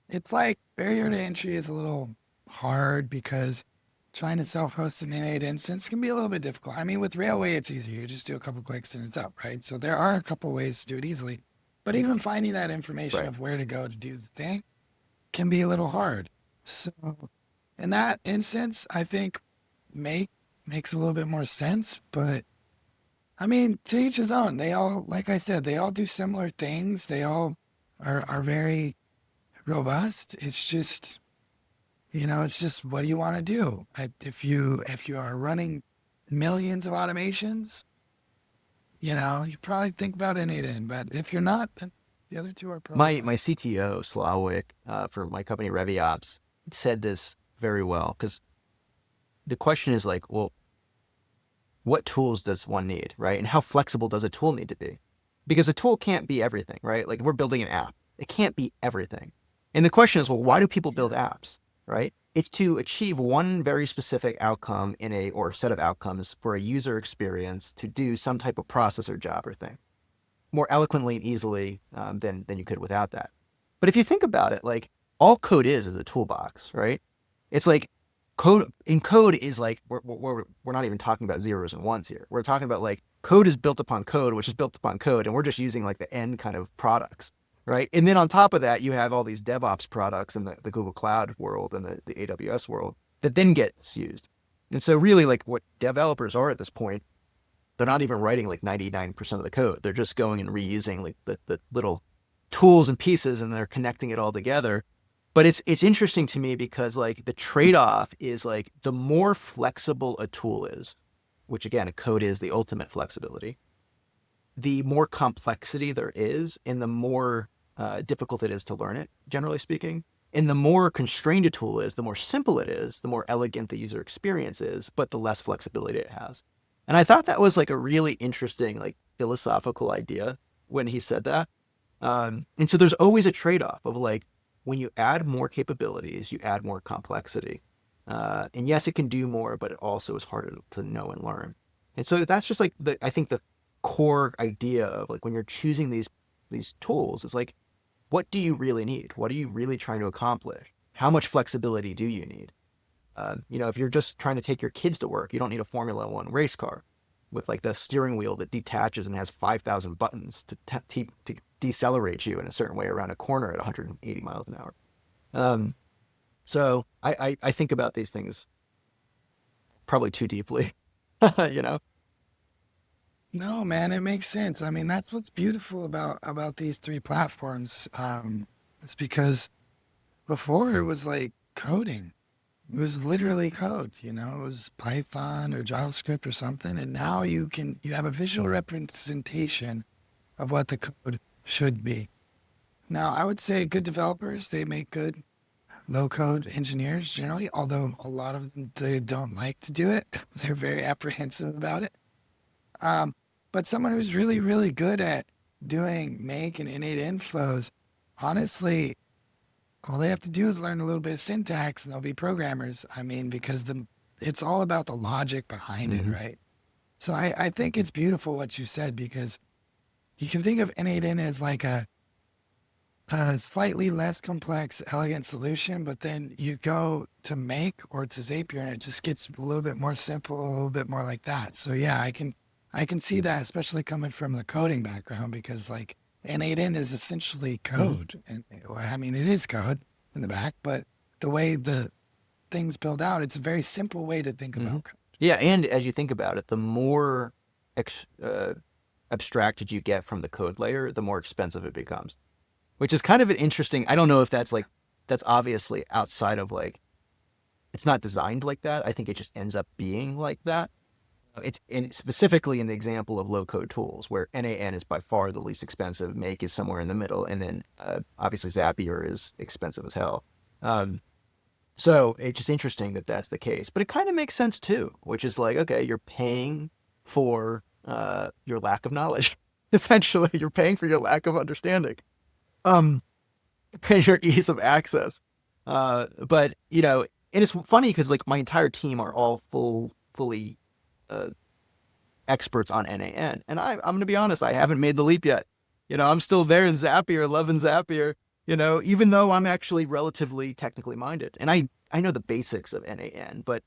it's like barrier to entry is a little hard because trying to self-host an innate instance can be a little bit difficult. I mean, with Railway, it's easier. You just do a couple clicks and it's up, right? So there are a couple ways to do it easily. But even finding that information right. of where to go to do the thing can be a little hard. So in that instance, I think make makes a little bit more sense. But I mean, to each his own. They all, like I said, they all do similar things. They all are very robust. It's just, it's just what do you want to do? If you are running millions of automations, you probably think about N8N. But if you're not, then the other two are probably My fine. CTO Slawick for my company ReviOps said this very well because the question is like, well, what tools does one need, right? And how flexible does a tool need to be? Because a tool can't be everything, right? Like if we're building an app, it can't be everything. And the question is, well, why do people build Yeah. apps, right? It's to achieve one very specific outcome in a or set of outcomes for a user experience to do some type of process or job or thing more eloquently and easily than you could without that. But if you think about it, like all code is a toolbox, right? It's like code is like we're not even talking about zeros and ones here. We're talking about like code is built upon code, which is built upon code, and we're just using like the end kind of products, right? And then on top of that, you have all these DevOps products in the Google Cloud world and the AWS world that then gets used. And so really like what developers are at this point, they're not even writing like 99% of the code. They're just going and reusing like the little tools and pieces and they're connecting it all together. But it's interesting to me because like the trade-off is like the more flexible a tool is, which again, a code is the ultimate flexibility, the more complexity there is and the more difficult it is to learn it, generally speaking. And the more constrained a tool is, the more simple it is, the more elegant the user experience is, but the less flexibility it has. And I thought that was like a really interesting, like philosophical idea when he said that. And so there's always a trade-off of like when you add more capabilities, you add more complexity. And yes, it can do more, but it also is harder to know and learn. And so that's just like I think the core idea of like when you're choosing these tools is like, what do you really need? What are you really trying to accomplish? How much flexibility do you need? If you're just trying to take your kids to work, you don't need a Formula One race car with like the steering wheel that detaches and has 5,000 buttons to decelerate you in a certain way around a corner at 180 miles an hour. Um, so I think about these things probably too deeply, you know? No, man, it makes sense. I mean, that's what's beautiful about these three platforms. It's because before it was like coding. It was literally code, it was Python or JavaScript or something. And now you have a visual representation of what the code should be. Now, I would say good developers, they make good low code engineers generally, although a lot of them, they don't like to do it. They're very apprehensive about it. Um, but someone who's really, really good at doing make and innate inflows, honestly, all they have to do is learn a little bit of syntax and they'll be programmers. I mean, because it's all about the logic behind it, Hmm. right? So I think it's beautiful what you said, because you can think of N8N as like a slightly less complex, elegant solution, but then you go to Make or to Zapier and it just gets a little bit more simple, a little bit more like that. So yeah, I can see that, especially coming from the coding background, because like N8N is essentially Hmm. code. And well, I mean, it is code in the back, but the way the things build out, it's a very simple way to think Hmm. about code. Yeah, and as you think about it, the more ex- uh, abstracted you get from the code layer, the more expensive it becomes. Which is kind of an interesting. I don't know if that's like that's obviously outside of like it's not designed like that. I think it just ends up being like that. It's and specifically in the example of low code tools where NAN is by far the least expensive, Make is somewhere in the middle, and then obviously Zapier is expensive as hell. Um, so it's just interesting that that's the case, but it kind of makes sense too, which is like, okay, you're paying for your lack of knowledge. Essentially, you're paying for your lack of understanding. Um, and your ease of access. But and it's funny because like my entire team are all fully uh, experts on NAN, and I'm gonna be honest, I haven't made the leap yet. I'm still there in Zapier, loving Zapier. Even though I'm actually relatively technically minded, and I know the basics of NAN, but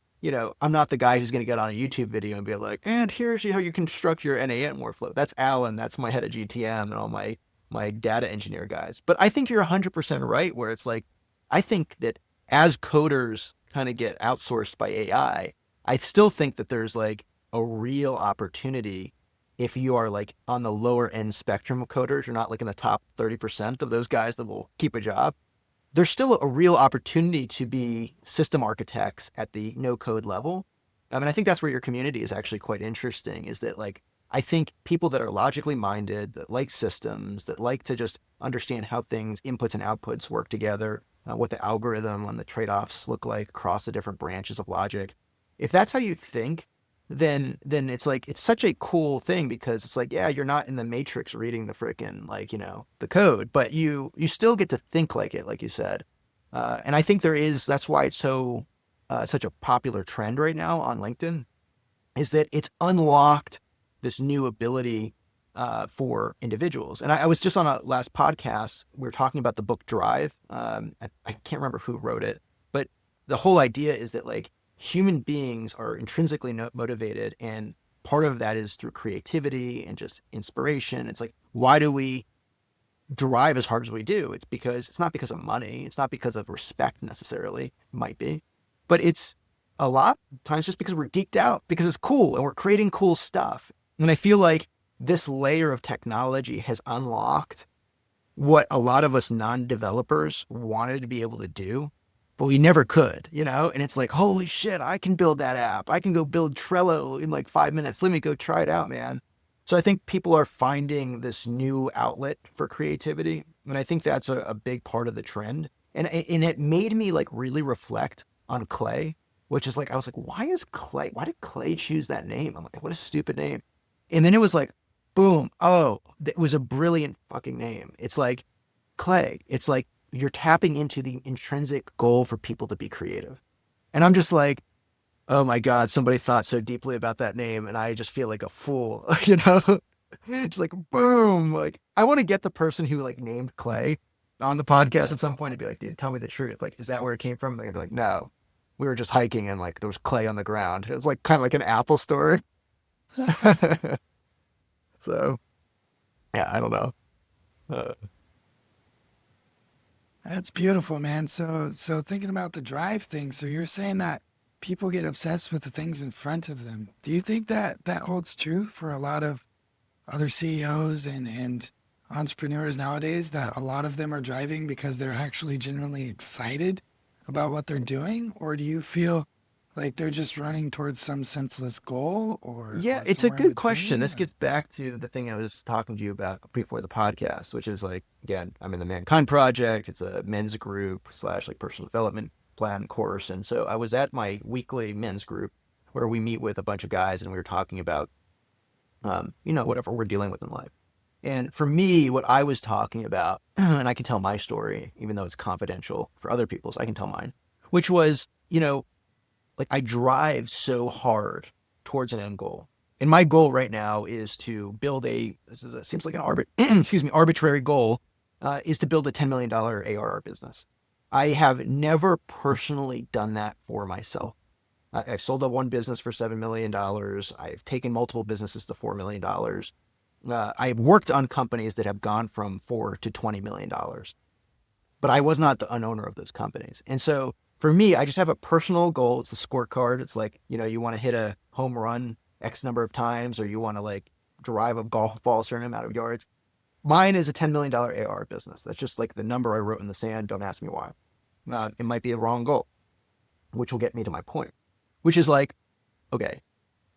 I'm not the guy who's gonna get on a YouTube video and be like, and here's how you construct your NAN workflow. That's Alan, that's my head of GTM and all my data engineer guys. But I think you're 100% right, where it's like, I think that as coders kind of get outsourced by I still think that there's like a real opportunity if you are like on the lower end spectrum of coders, you're not like in the top 30% of those guys that will keep a job. There's still a real opportunity to be system architects at the no code level. I mean, I think that's where your community is actually quite interesting, is that like, I think people that are logically minded, that like systems, that like to just understand how things, inputs and outputs work together, what the algorithm and the trade-offs look like across the different branches of logic. If that's how you think, then it's like it's such a cool thing, because it's like, yeah, you're not in the matrix reading the frickin' like the code, but you still get to think like it, like you said. And I think that's why it's such a popular trend right now on LinkedIn, is that it's unlocked this new ability for individuals. And I was just on a last podcast, we were talking about the book Drive. I can't remember who wrote it, but the whole idea is that like human beings are intrinsically motivated, and part of that is through creativity and just inspiration. It's like, why do we drive as hard as we do? It's not because of money. It's not because of respect necessarily. It might be, but it's a lot of times just because we're geeked out, because it's cool and we're creating cool stuff. And I feel like this layer of technology has unlocked what a lot of us non-developers wanted to be able to do, but we never could. And it's like, holy shit, I can build that app. I can go build Trello in like 5 minutes. Let me go try it out, man. So I think people are finding this new outlet for creativity. And I think that's a big part of the trend. And it made me like really reflect on Clay, which is like, I was like, why did Clay choose that name? I'm like, what a stupid name. And then it was like, boom. Oh, it was a brilliant fucking name. It's like Clay. It's like you're tapping into the intrinsic goal for people to be creative. And I'm just like, oh my God, somebody thought so deeply about that name. And I just feel like a fool, Just like, boom. Like, I want to get the person who like named Clay on the podcast at some point and be like, dude, tell me the truth. Like, is that where it came from? They'd be like, no, we were just hiking and like there was clay on the ground. It was like kind of like an Apple story. So, yeah, I don't know. Uh, That's beautiful, man. So thinking about the drive thing, so you're saying that people get obsessed with the things in front of them. Do you think that that holds true for a lot of other CEOs and entrepreneurs nowadays, that a lot of them are driving because they're actually genuinely excited about what they're doing? Or do you feel like they're just running towards some senseless goal Yeah, or it's a somewhere in good question. between? This Or gets back to the thing I was talking to you about before the podcast, which is like, again, I'm in the Mankind Project. It's a men's group slash like personal development plan course. And so I was at my weekly men's group where we meet with a bunch of guys and we were talking about, whatever we're dealing with in life. And for me, what I was talking about, and I can tell my story, even though it's confidential for other people, so I can tell mine, which was, like I drive so hard towards an end goal. And my goal right now is to build seems like an arbitrary goal, is to build a $10 million ARR business. I have never personally done that for myself. I've sold up one business for $7 million. I've taken multiple businesses to $4 million. I've worked on companies that have gone from $4 to $20 million, but I was not the owner of those companies. And so for me, I just have a personal goal. It's a scorecard. It's like, you want to hit a home run X number of times, or you want to like drive a golf ball a certain amount of yards. Mine is a $10 million AR business. That's just like the number I wrote in the sand. Don't ask me why. It might be a wrong goal, which will get me to my point, which is like, okay,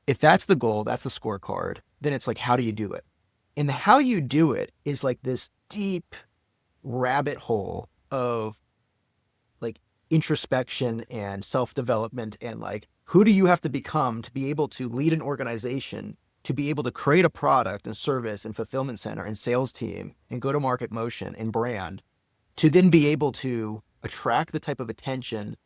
if that's the goal, that's the scorecard, then it's like, how do you do it? And the how you do it is like this deep rabbit hole of like introspection and self-development, and like, who do you have to become to be able to lead an organization, to be able to create a product and service and fulfillment center and sales team and go-to-market motion and brand, to then be able to attract the type of attention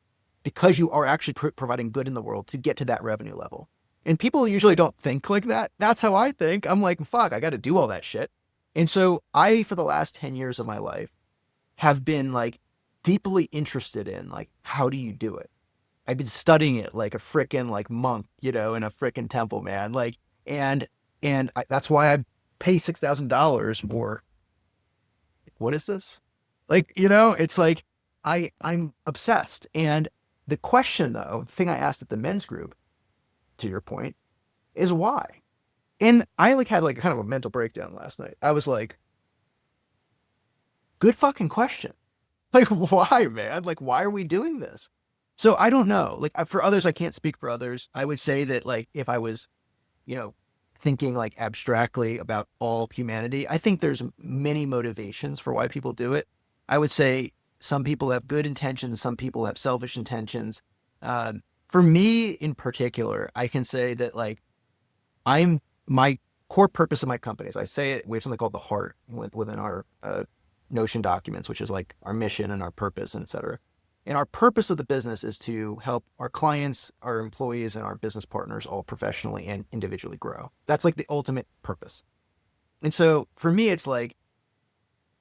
because you are actually providing good in the world to get to that revenue level. And people usually don't think like that. That's how I think. I'm like, fuck, I got to do all that shit. And so I, for the last 10 years of my life, have been like deeply interested in like, how do you do it? I've been studying it like a frickin' like monk, in a frickin' temple, man. Like, that's why I pay $6,000 for, what is this? Like, it's like, I'm obsessed. And the question though, the thing I asked at the men's group, to your point, is why? And I like had like kind of a mental breakdown last night. I was like, good fucking question. Like, why, man? Like, why are we doing this? So I don't know. Like, for others, I can't speak for others. I would say that like, if I was, thinking like abstractly about all humanity, I think there's many motivations for why people do it. I would say some people have good intentions. Some people have selfish intentions. For me in particular, I can say that like, my core purpose of my company is, I say it, we have something called the heart within our Notion documents, which is like our mission and our purpose, and et cetera. And our purpose of the business is to help our clients, our employees, and our business partners all professionally and individually grow. That's like the ultimate purpose. And so for me, it's like,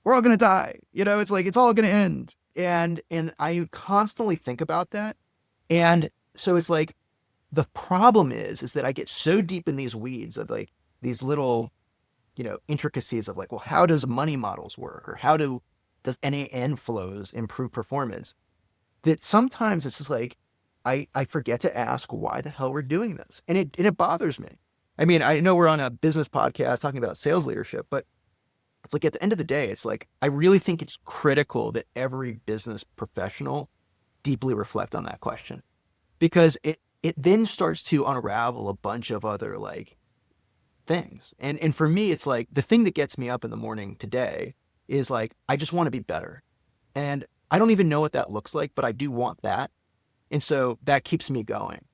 we're all going to die. It's like, it's all going to end. And I constantly think about that. And so it's like, the problem is that I get so deep in these weeds of like these little, intricacies of like, well, how does money models work? Or does NAN flows improve performance? That sometimes it's just like, I forget to ask why the hell we're doing this. And it bothers me. I mean, I know we're on a business podcast talking about sales leadership, but it's like, at the end of the day, it's like, I really think it's critical that every business professional deeply reflect on that question, because it then starts to unravel a bunch of other like things. And for me, it's like, the thing that gets me up in the morning today is like, I just want to be better. And I don't even know what that looks like, but I do want that. And so that keeps me going.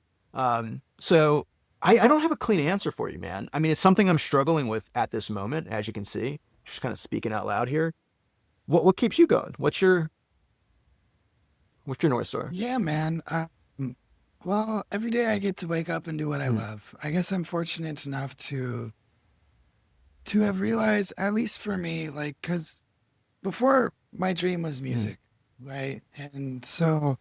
So I don't have a clean answer for you, man. I mean, it's something I'm struggling with at this moment, as you can see, just kind of speaking out loud here. What keeps you going? What's your North Star? Yeah, man. Well, every day I get to wake up and do what I Mm, love. I guess I'm fortunate enough to have realized, at least for me, like, because before, my dream was mm, music, right? And so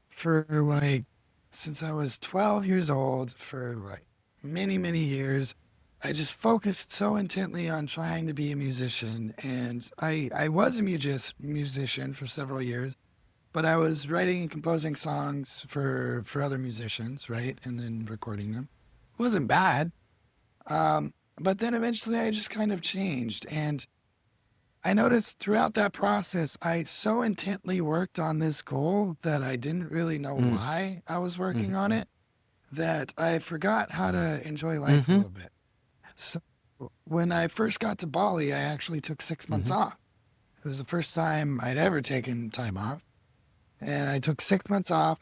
for like, since I was 12 years old, for like many, many years, I just focused so intently on trying to be a musician. And I was a musician for several years, but I was writing and composing songs for other musicians, right? And then recording them. It wasn't bad. But then eventually I just kind of changed. And I noticed throughout that process, I so intently worked on this goal that I didn't really know mm, why I was working on mm, it, that I forgot how to enjoy life a mm-hmm, little bit. So when I first got to Bali, I actually took 6 months mm-hmm. off. It was the first time I'd ever taken time off. And I took 6 months off,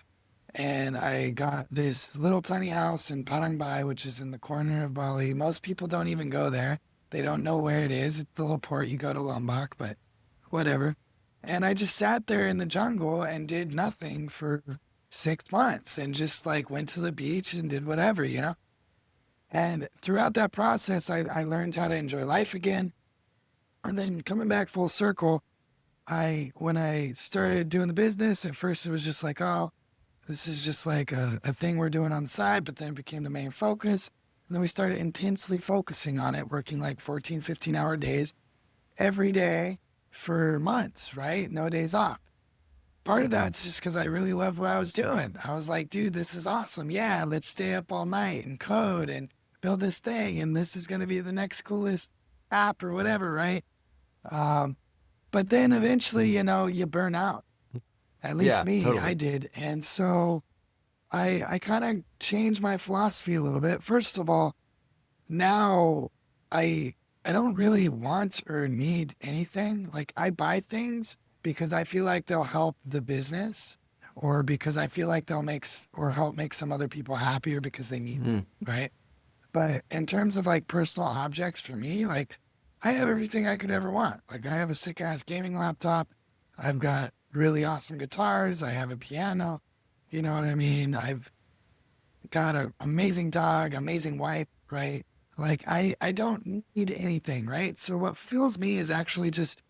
and I got this little tiny house in Parangbai, which is in the corner of Bali. Most people don't even go there. They don't know where it is. It's the little port you go to Lombok, but whatever. And I just sat there in the jungle and did nothing for 6 months and just like went to the beach and did whatever, you know? And throughout that process, I learned how to enjoy life again. And then coming back full circle, when I started doing the business, at first it was just like, oh, this is just like a thing we're doing on the side, but then it became the main focus. And then we started intensely focusing on it, working like 14, 15-hour days every day for months, right? No days off. Part of that's just because I really loved what I was doing. I was like, dude, this is awesome. Yeah, let's stay up all night and code and build this thing. And this is going to be the next coolest app or whatever, right? But then eventually, you know, you burn out. At least Yeah, me, I totally. did. And so I kind of changed my philosophy a little bit. First of all, now I I don't really want or need anything. Like I buy things because I feel like they'll help the business or because I feel like they'll or help make some other people happier because they need, Mm. right? But in terms of like personal objects for me, like I have everything I could ever want. Like I have a sick ass gaming laptop. I've got really awesome guitars. I have a piano. You know what I mean? I've got an amazing dog, amazing wife, right? Like I don't need anything, right? So what fuels me is actually just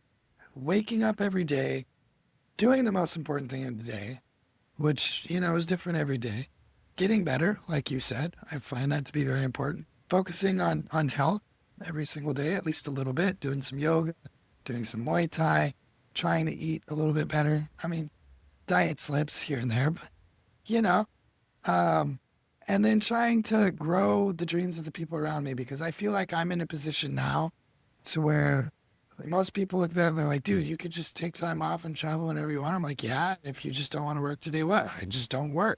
waking up every day, doing the most important thing of the day, which, you know, is different every day. Getting better, like you said. I find that to be very important. Focusing on health every single day, at least a little bit, doing some yoga, doing some Muay Thai, trying to eat a little bit better. I mean, diet slips here and there, but you know, um, and then trying to grow the dreams of the people around me because I feel like I'm in a position now to where like, most people look there and they're like, dude, you could just take time off and travel whenever you want. I'm like, yeah, if you just don't want to work today, what? I just don't work.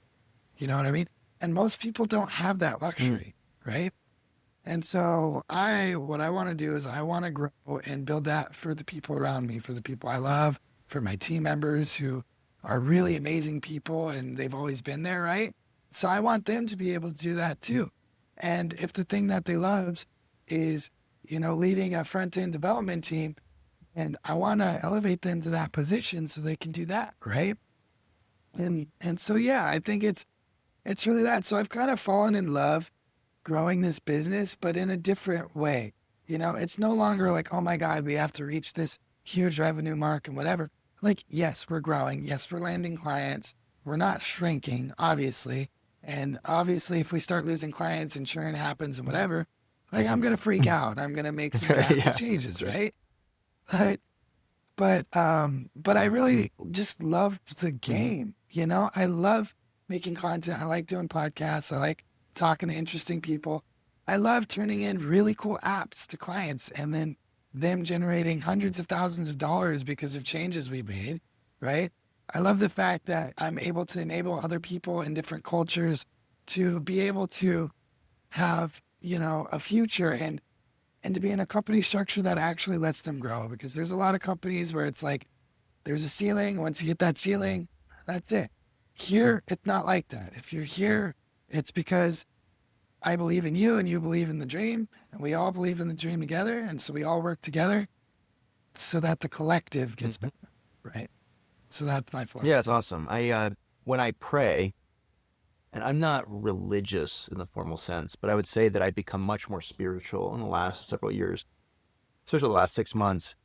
You know what I mean? And most people don't have that Mm. luxury, right? And so what I want to do is I want to grow and build that for the people around me, for the people I love, for my team members who are really amazing people and they've always been there, right? So I want them to be able to do that too. And if the thing that they love is, you know, leading a front end development team, and I want to elevate them to that position so they can do that, right? And so yeah, I think it's really that. So I've kind of fallen in love growing this business, but in a different way. You know, it's no longer like, oh my God, we have to reach this huge revenue mark and whatever. Like, yes, we're growing. Yes, we're landing clients. We're not shrinking, obviously. And obviously, if we start losing clients and churn happens and whatever, like I'm gonna freak out. I'm gonna make some drastic Yeah, changes, that's right. right? But but I really just love the Hmm. game. You know, I love making content. I like doing podcasts. I like talking to interesting people. I love turning in really cool apps to clients and then them generating hundreds of thousands of dollars because of changes we made, right? I love the fact that I'm able to enable other people in different cultures to be able to have, you know, a future and to be in a company structure that actually lets them grow because there's a lot of companies where it's like there's a ceiling. Once you hit that ceiling, that's it. Here, it's not like that. If you're here, it's because I believe in you and you believe in the dream, and we all believe in the dream together. And so we all work together so that the collective gets Hmm. better, right? So that's my Yeah, philosophy. it's awesome. When I pray, and I'm not religious in the formal sense, but I would say that I've become much more spiritual in the last several years, especially the last 6 months.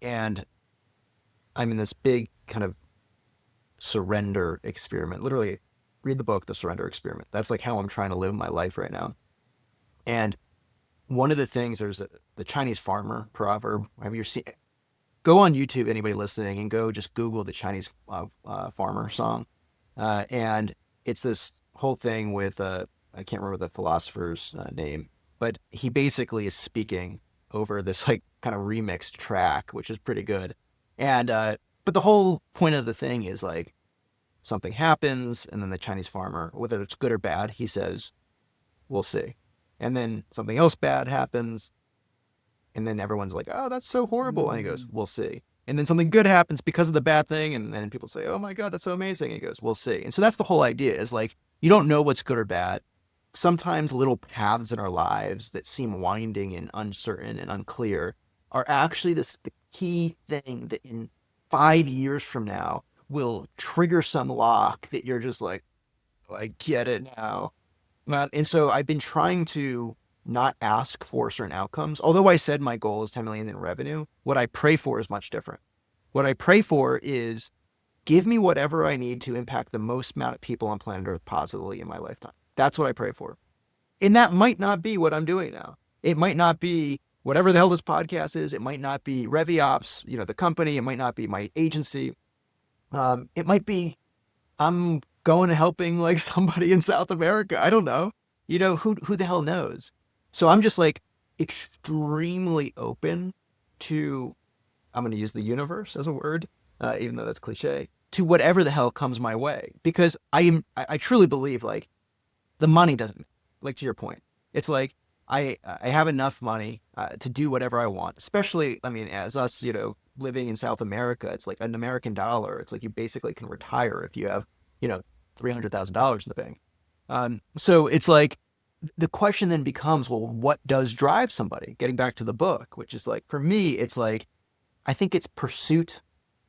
And I'm in this big kind of surrender experiment. Literally, read the book, The Surrender Experiment. That's like how I'm trying to live my life right now. And one of the things, the Chinese farmer proverb. Have you seen? Go on YouTube, anybody listening, and go just Google the Chinese farmer song. And it's this whole thing with, I can't remember the philosopher's name, but he basically is speaking over this like kind of remixed track, which is pretty good. And, but the whole point of the thing is like something happens, and then the Chinese farmer, whether it's good or bad, he says, we'll see. And then something else bad happens, and then everyone's like, "Oh, that's so horrible," and he goes, Mm, "We'll see." And then something good happens because of the bad thing, and then people say, "Oh my God, that's so amazing," and he goes, "We'll see." And so that's the whole idea: is like you don't know what's good or bad, sometimes little paths in our lives that seem winding and uncertain and unclear are actually the key thing that in 5 years from now will trigger some lock that you're just like, oh, I get it now. And so I've been trying to not ask for certain outcomes. Although I said my goal is 10 million in revenue, what I pray for is much different. What I pray for is give me whatever I need to impact the most amount of people on planet Earth positively in my lifetime. That's what I pray for. And that might not be what I'm doing now. It might not be whatever the hell this podcast is. It might not be ReviOps, the company. It might not be my agency. It might be I'm going and helping like somebody in South America. I don't know. Who the hell knows? So I'm just like extremely open to, I'm going to use the universe as a word, even though that's cliche, to whatever the hell comes my way. Because I truly believe like the money doesn't, like to your point, it's like I have enough money to do whatever I want, especially, I mean, as us, living in South America, it's like an American dollar. It's like you basically can retire if you have, $300,000 in the bank. So it's like the question then becomes, well, what does drive somebody? Getting back to the book, which is like, for me, it's like, I think it's pursuit.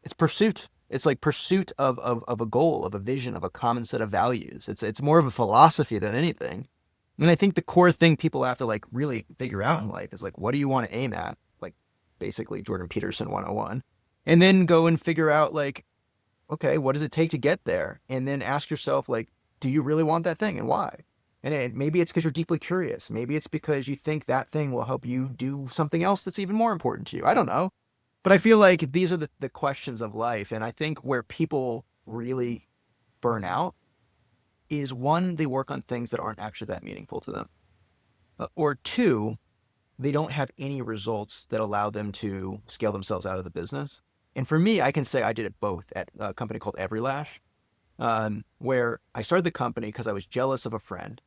It's pursuit. It's like pursuit of a goal, of a vision, of a common set of values. It's more of a philosophy than anything. And I think the core thing people have to like really figure out in life is like, what do you want to aim at? Like basically Jordan Peterson 101. And then go and figure out like, okay, what does it take to get there? And then ask yourself like, do you really want that thing and why? And maybe it's because you're deeply curious. Maybe it's because you think that thing will help you do something else that's even more important to you. I don't know. But I feel like these are the questions of life. And I think where people really burn out is one, they work on things that aren't actually that meaningful to them. Or two, they don't have any results that allow them to scale themselves out of the business. And for me, I can say I did it both at a company called Everylash, where I started the company because I was jealous of a friend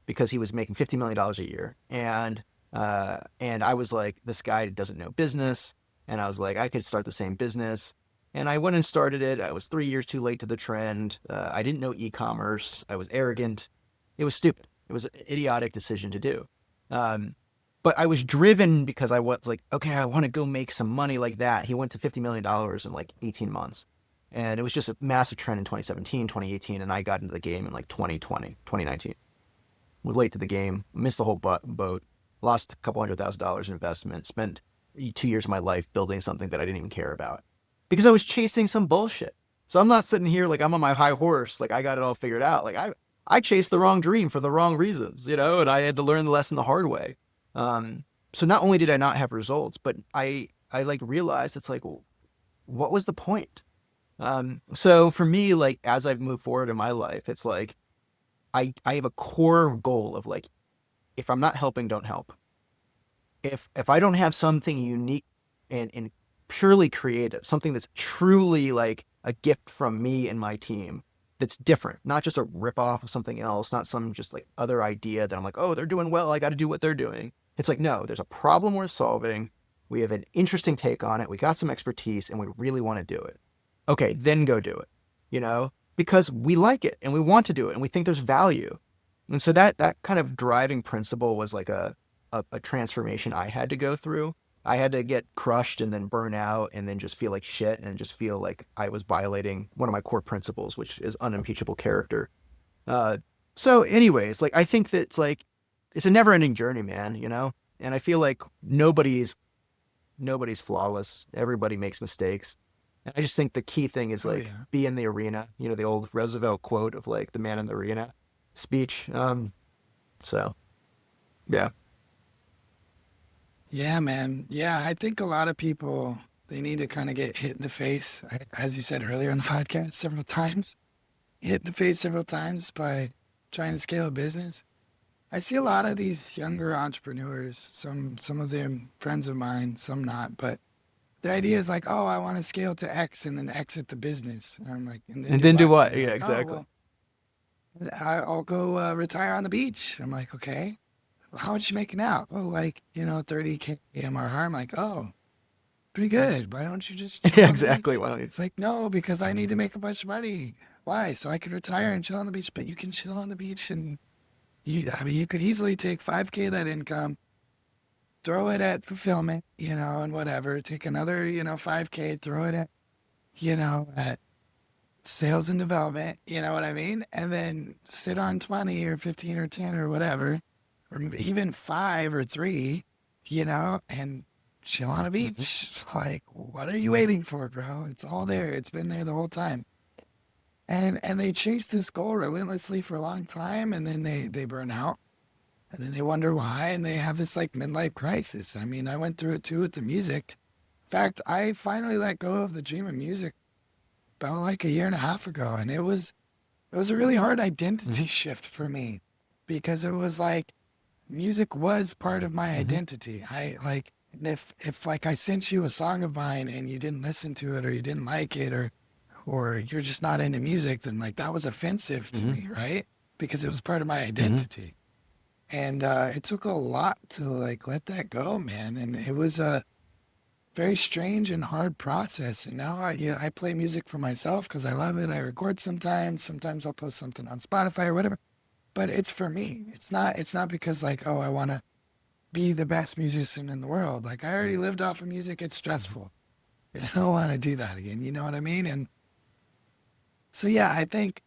because he was making $50 million a year. And I was like, this guy doesn't know business. And I was like, I could start the same business. And I went and started it. I was 3 years too late to the trend. I didn't know e-commerce. I was arrogant. It was stupid. It was an idiotic decision to do. But I was driven because I was like, okay, I want to go make some money like that. He went to $50 million in like 18 months. And it was just a massive trend in 2017, 2018. And I got into the game in like 2020, 2019. Was late to the game, missed the whole boat, lost a couple $100,000 in investment, spent 2 years of my life building something that I didn't even care about because I was chasing some bullshit. So I'm not sitting here like I'm on my high horse, like I got it all figured out. Like I chased the wrong dream for the wrong reasons, and I had to learn the lesson the hard way. So not only did I not have results, but I like realized it's like, well, what was the point? So for me, like as I've moved forward in my life, it's like I have a core goal of like, if I'm not helping, don't help. If I don't have something unique and purely creative, something that's truly like a gift from me and my team that's different, not just a ripoff of something else, not some just like other idea that I'm like, oh, they're doing well, I got to do what they're doing. It's like, no, there's a problem we're solving. We have an interesting take on it. We got some expertise and we really want to do it. Okay, then go do it, because we like it and we want to do it and we think there's value. And so that kind of driving principle was like a transformation I had to go through. I had to get crushed and then burn out and then just feel like shit and just feel like I was violating one of my core principles, which is unimpeachable character. So anyways, like I think that it's a never ending journey, man, and I feel like nobody's flawless. Everybody makes mistakes. And I just think the key thing is like, be in the arena, the old Roosevelt quote of like the man in the arena speech. So yeah. Yeah, man. Yeah, I think a lot of people, they need to kind of get hit in the face, as you said earlier in the podcast, several times. Hit in the face several times by trying to scale a business. I see a lot of these younger entrepreneurs, some of them friends of mine, some not, but the idea is like, oh, I want to scale to X and then exit the business. And I'm like, and then do what? what? Yeah, like, exactly. Oh, well, I'll go retire on the beach. I'm like, okay. Well, how much you making out? Oh, like, 30K MRR. I'm like, oh, pretty good. Why don't you just chill Yeah, on the exactly. beach? Why don't you? It's like, no, because I need to make a bunch of money. Why? So I can retire and chill on the beach, but you can chill on the beach and I mean, you could easily take 5K of that income, throw it at fulfillment, and whatever. Take another, 5K, throw it at, at sales and development, you know what I mean? And then sit on 20 or 15 or 10 or whatever, or even 5 or 3, and chill on a Mhm. beach. Like, what are you waiting for, bro? It's all there. It's been there the whole time. And they chase this goal relentlessly for a long time, and then they burn out, and then they wonder why, and they have this like midlife crisis. I mean, I went through it too with the music. In fact, I finally let go of the dream of music about like a year and a half ago, and it was a really hard identity Mhm. shift for me because it was like music was part of my Mhm. identity. I like, and if like I sent you a song of mine and you didn't listen to it or you didn't like it or you're just not into music, then like that was offensive to Mhm. me, right? Because it was part of my Mhm. identity. And it took a lot to like let that go, man. And it was a very strange and hard process. And now I play music for myself because I love it. I record sometimes. Sometimes I'll post something on Spotify or whatever. But it's for me. It's not because like, oh, I want to be the best musician in the world. Like I already lived off of music. It's Mhm. stressful. I don't want to do that again. You know what I mean? And so yeah, I think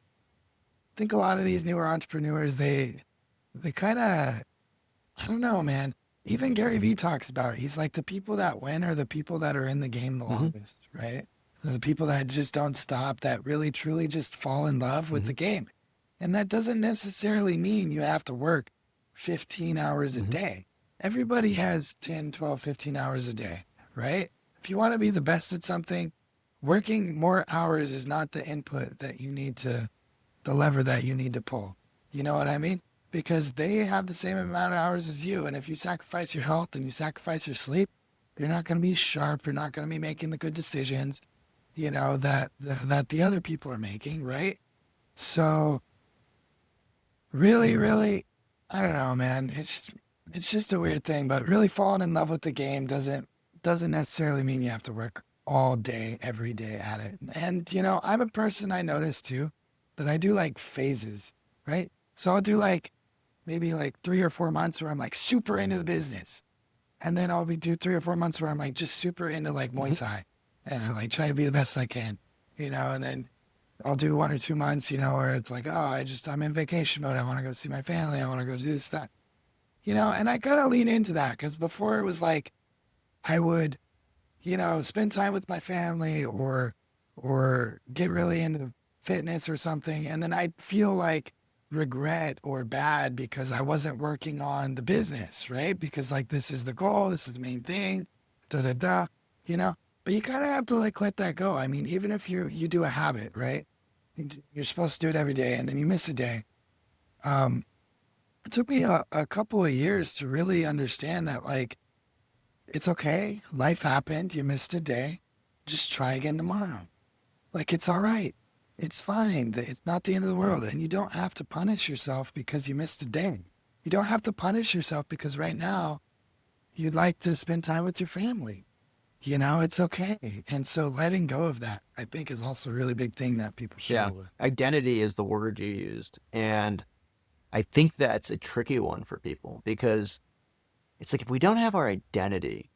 a lot of these newer entrepreneurs, they kind of, I don't know, man. Even Gary Vee talks about it. He's like the people that win are the people that are in the game the Mhm. longest, right? The people that just don't stop, that really truly just fall in love with the Mhm. game. And that doesn't necessarily mean you have to work 15 hours a Mhm. day. Everybody has 10, 12, 15 hours a day, right? If you want to be the best at something, working more hours is not the input that you need to the lever that you need to pull. You know what I mean? Because they have the same amount of hours as you. And if you sacrifice your health and you sacrifice your sleep, you're not going to be sharp. You're not going to be making the good decisions, that the other people are making, right? So really, really, I don't know, man. It's just a weird thing. But really falling in love with the game doesn't necessarily mean you have to work all day, every day at it. And I'm a person I notice too that I do like phases, right? So I'll do like maybe like 3 or 4 months where I'm like super into the business. And then I'll be do 3 or 4 months where I'm like just super into like Muay Mhm. Thai and I like try to be the best I can, and then I'll do 1 or 2 months, where it's like, oh, I'm in vacation mode. I want to go see my family. I want to go do this, that, and I kind of lean into that because before it was like I would, spend time with my family or get really into fitness or something. And then I'd feel like regret or bad because I wasn't working on the business, right? Because like this is the goal, this is the main thing, da da da, you know. But you kind of have to like let that go. I mean, even if you do a habit, right? You're supposed to do it every day, and then you miss a day. Um, it took me a couple of years to really understand that, like, it's okay. Life happened. You missed a day. Just try again tomorrow. Like, it's all right. It's fine. It's not the end of the world. And you don't have to punish yourself because you missed a day. You don't have to punish yourself because right now you'd like to spend time with your family. It's okay. And so letting go of that, I think, is also a really big thing that people Yeah. struggle with. Identity is the word you used. And I think that's a tricky one for people because it's like if we don't have our identity,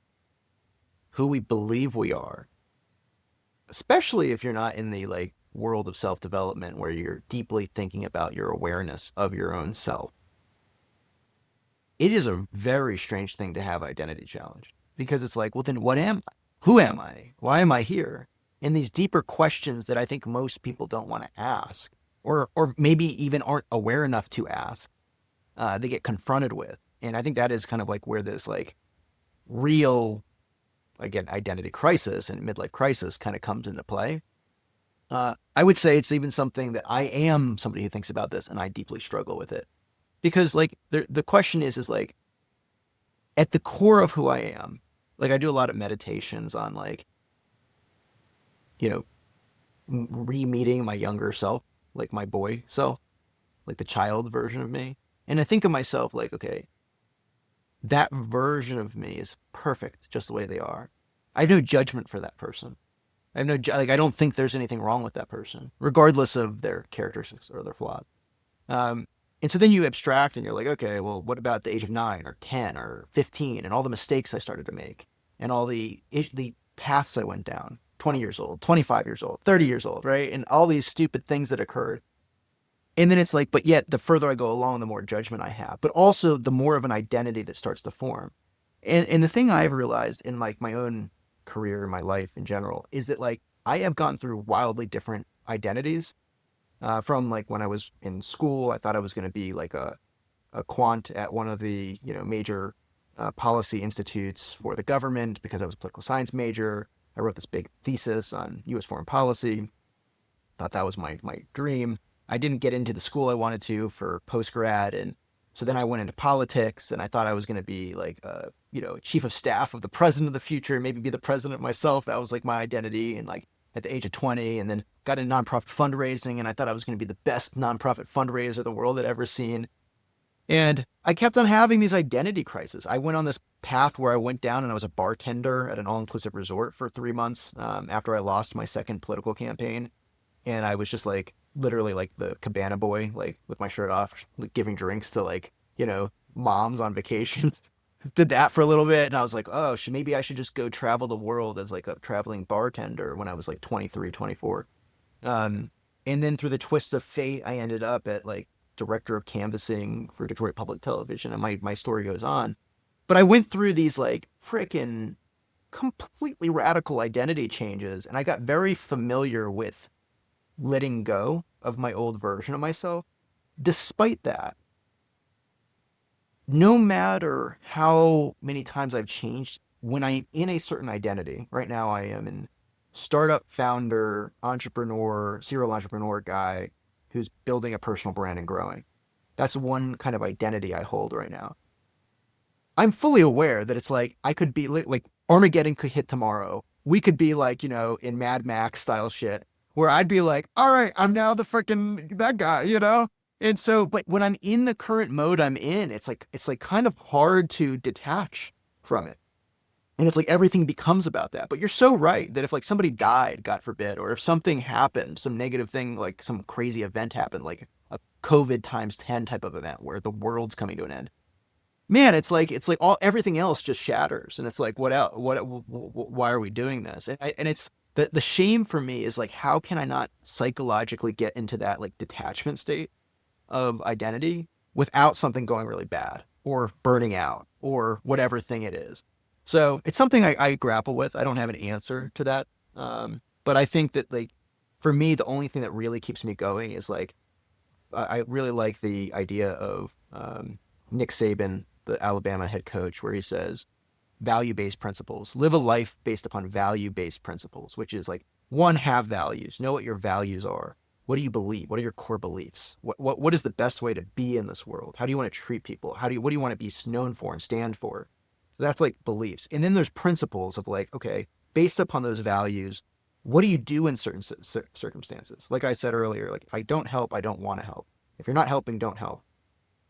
who we believe we are, especially if you're not in the like world of self-development where you're deeply thinking about your awareness of your own self, it is a very strange thing to have identity challenged because it's like, well, then what am I? Who am I? Why am I here? And these deeper questions that I think most people don't want to ask, or maybe even aren't aware enough to ask, they get confronted with. And I think that is kind of like where this like real, again, identity crisis and midlife crisis kind of comes into play. I would say it's even something that I am somebody who thinks about this and I deeply struggle with it because like the question is like at the core of who I am, like I do a lot of meditations on like, you know, re-meeting my younger self, like my boy self, like the child version of me. And I think of myself like, okay, that version of me is perfect just the way they are. I have no judgment for that person. I have no, like, I don't think there's anything wrong with that person, regardless of their characteristics or their flaws. Um, And so then you abstract and you're like, okay, well, what about the age of 9 or 10 or 15 and all the mistakes I started to make and all the paths I went down, 20 years old, 25 years old, 30 years old, right? And all these stupid things that occurred. And then it's like, but yet the further I go along, the more judgment I have, but also the more of an identity that starts to form. And the thing I've realized in like my own career, my life in general, is that like I have gone through wildly different identities. From like when I was in school, I thought I was going to be like a quant at one of the major policy institutes for the government because I was a political science major. I wrote this big thesis on U.S. foreign policy. Thought that was my dream. I didn't get into the school I wanted to for post grad, and so then I went into politics, and I thought I was going to be like chief of staff of the president of the future, maybe be the president myself. That was like my identity, and like at the age of 20, and then got into nonprofit fundraising, and I thought I was going to be the best nonprofit fundraiser the world had ever seen. And I kept on having these identity crises. I went on this path where I went down and I was a bartender at an all-inclusive resort for 3 months after I lost my second political campaign. And I was just like literally like the cabana boy, like with my shirt off, like, giving drinks to like, moms on vacations. Did that for a little bit. And I was like, oh, maybe I should just go travel the world as like a traveling bartender when I was like 23, 24. And then through the twists of fate, I ended up at like director of canvassing for Detroit Public Television. And my story goes on. But I went through these like freaking completely radical identity changes. And I got very familiar with letting go of my old version of myself. Despite that, no matter how many times I've changed, when I'm in a certain identity, right now I am an startup founder, entrepreneur, serial entrepreneur guy who's building a personal brand and growing. That's one kind of identity I hold right now. I'm fully aware that it's like I could be like Armageddon could hit tomorrow. We could be like, in Mad Max style shit where I'd be like, all right, I'm now the freaking that guy. And so, but when I'm in the current mode I'm in, it's like kind of hard to detach from it. And it's like everything becomes about that. But you're so right that if like somebody died, God forbid, or if something happened, some negative thing, like some crazy event happened, like a COVID times 10 type of event where the world's coming to an end, man, it's like all everything else just shatters, and it's like what else? Why are we doing this? And it's the shame for me is like how can I not psychologically get into that like detachment state of identity without something going really bad or burning out or whatever thing it is. So it's something I grapple with. I don't have an answer to that, but I think that like for me, the only thing that really keeps me going is like I really like the idea of Nick Saban, the Alabama head coach, where he says value-based principles, live a life based upon value-based principles, which is like one, have values, know what your values are. What do you believe? What are your core beliefs? What is the best way to be in this world? How do you want to treat people? What do you want to be known for and stand for? So that's like beliefs. And then there's principles of like, okay, based upon those values, what do you do in certain circumstances? Like I said earlier, like if I don't help, I don't want to help. If you're not helping, don't help.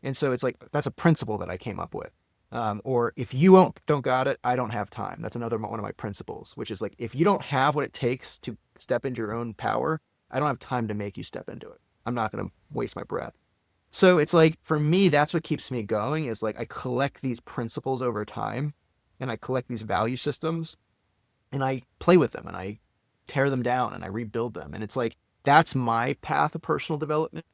And so it's like, that's a principle that I came up with. Or if you don't got it, I don't have time. That's another one of my principles, which is like, if you don't have what it takes to step into your own power, I don't have time to make you step into it. I'm not going to waste my breath. So it's like, for me, that's what keeps me going is like, I collect these principles over time and I collect these value systems and I play with them and I tear them down and I rebuild them. And it's like, that's my path of personal development.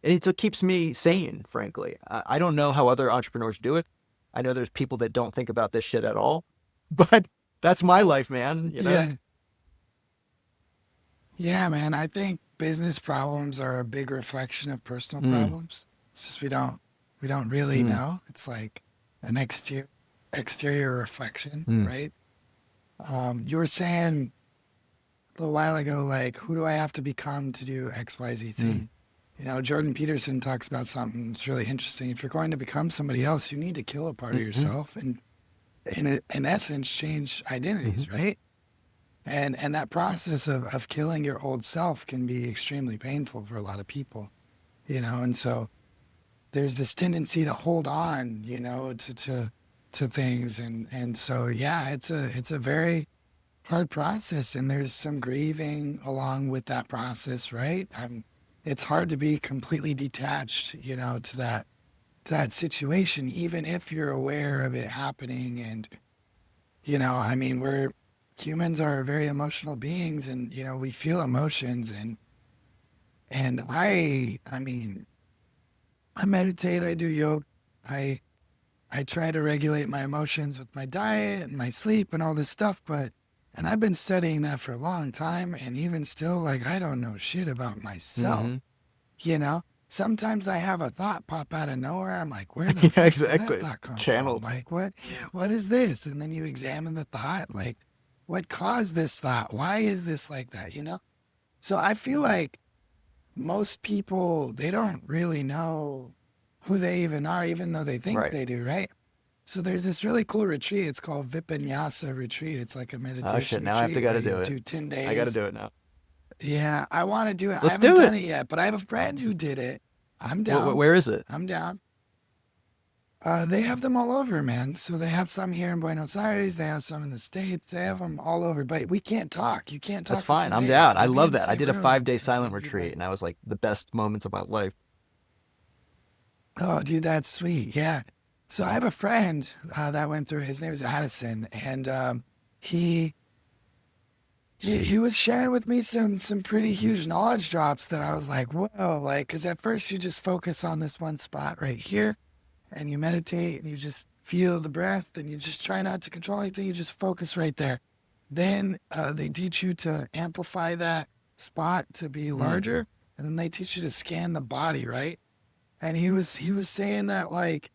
And it's what keeps me sane, frankly. I don't know how other entrepreneurs do it. I know there's people that don't think about this shit at all, but that's my life, man. Yeah. Yeah, man. I think business problems are a big reflection of personal Mm, problems. It's just we don't really mm, know. It's like an exterior reflection, mm, right? You were saying a little while ago, like, who do I have to become to do XYZ mm, thing? Jordan Peterson talks about something that's really interesting. If you're going to become somebody else, you need to kill a part of mm, yourself and, in essence, change mm, identities, right? And that process of killing your old self can be extremely painful for a lot of people, and so there's this tendency to hold on, to things. And so, yeah, it's a very hard process and there's some grieving along with that process, right? it's hard to be completely detached, to that situation, even if you're aware of it happening. And, I mean, humans are very emotional beings, and, we feel emotions. And I mean, I meditate, I do yoga, I, I try to regulate my emotions with my diet and my sleep and all this stuff, and I've been studying that for a long time. And even still, like, I don't know shit about myself. Mm-hmm. You know, sometimes I have a thought pop out of nowhere. I'm like, where the Yeah, fuck did that exactly. It's thought come from? channeled. Like, what is this? And then you examine the thought, like, what caused this thought? Why is this like that? So I feel like most people, they don't really know who they even are, even though they think Right. they do, right? So there's this really cool retreat. It's called Vipassana retreat. It's like a Oh shit! meditation Now I have to retreat got where to you do it. do 10 I got to days. do it now. Yeah, I want to do it. I Let's haven't do done it. it yet, but I have a friend who did it. I'm down. Where is it? I'm down. They have them all over, man. So they have some here in Buenos Aires. They have some in the States. They have them all over. But we can't talk. You can't That's talk for fine. 10 I'm days. down. So I we'll be love in the that. I same did a room. 5-day And silent we'll be retreat, like, and that was like the best moments of my life. oh, dude, that's sweet. Yeah. So I have a friend that went through. His name is Addison. And he he was sharing with me some pretty huge knowledge drops that I was like, whoa, like, because at first you just focus on this one spot right here, and you meditate and you just feel the breath, and you just try not to control anything. You just focus right there. Then they teach you to amplify that spot to be Mm. larger, and then they teach you to scan the body, right? And he was saying that, like,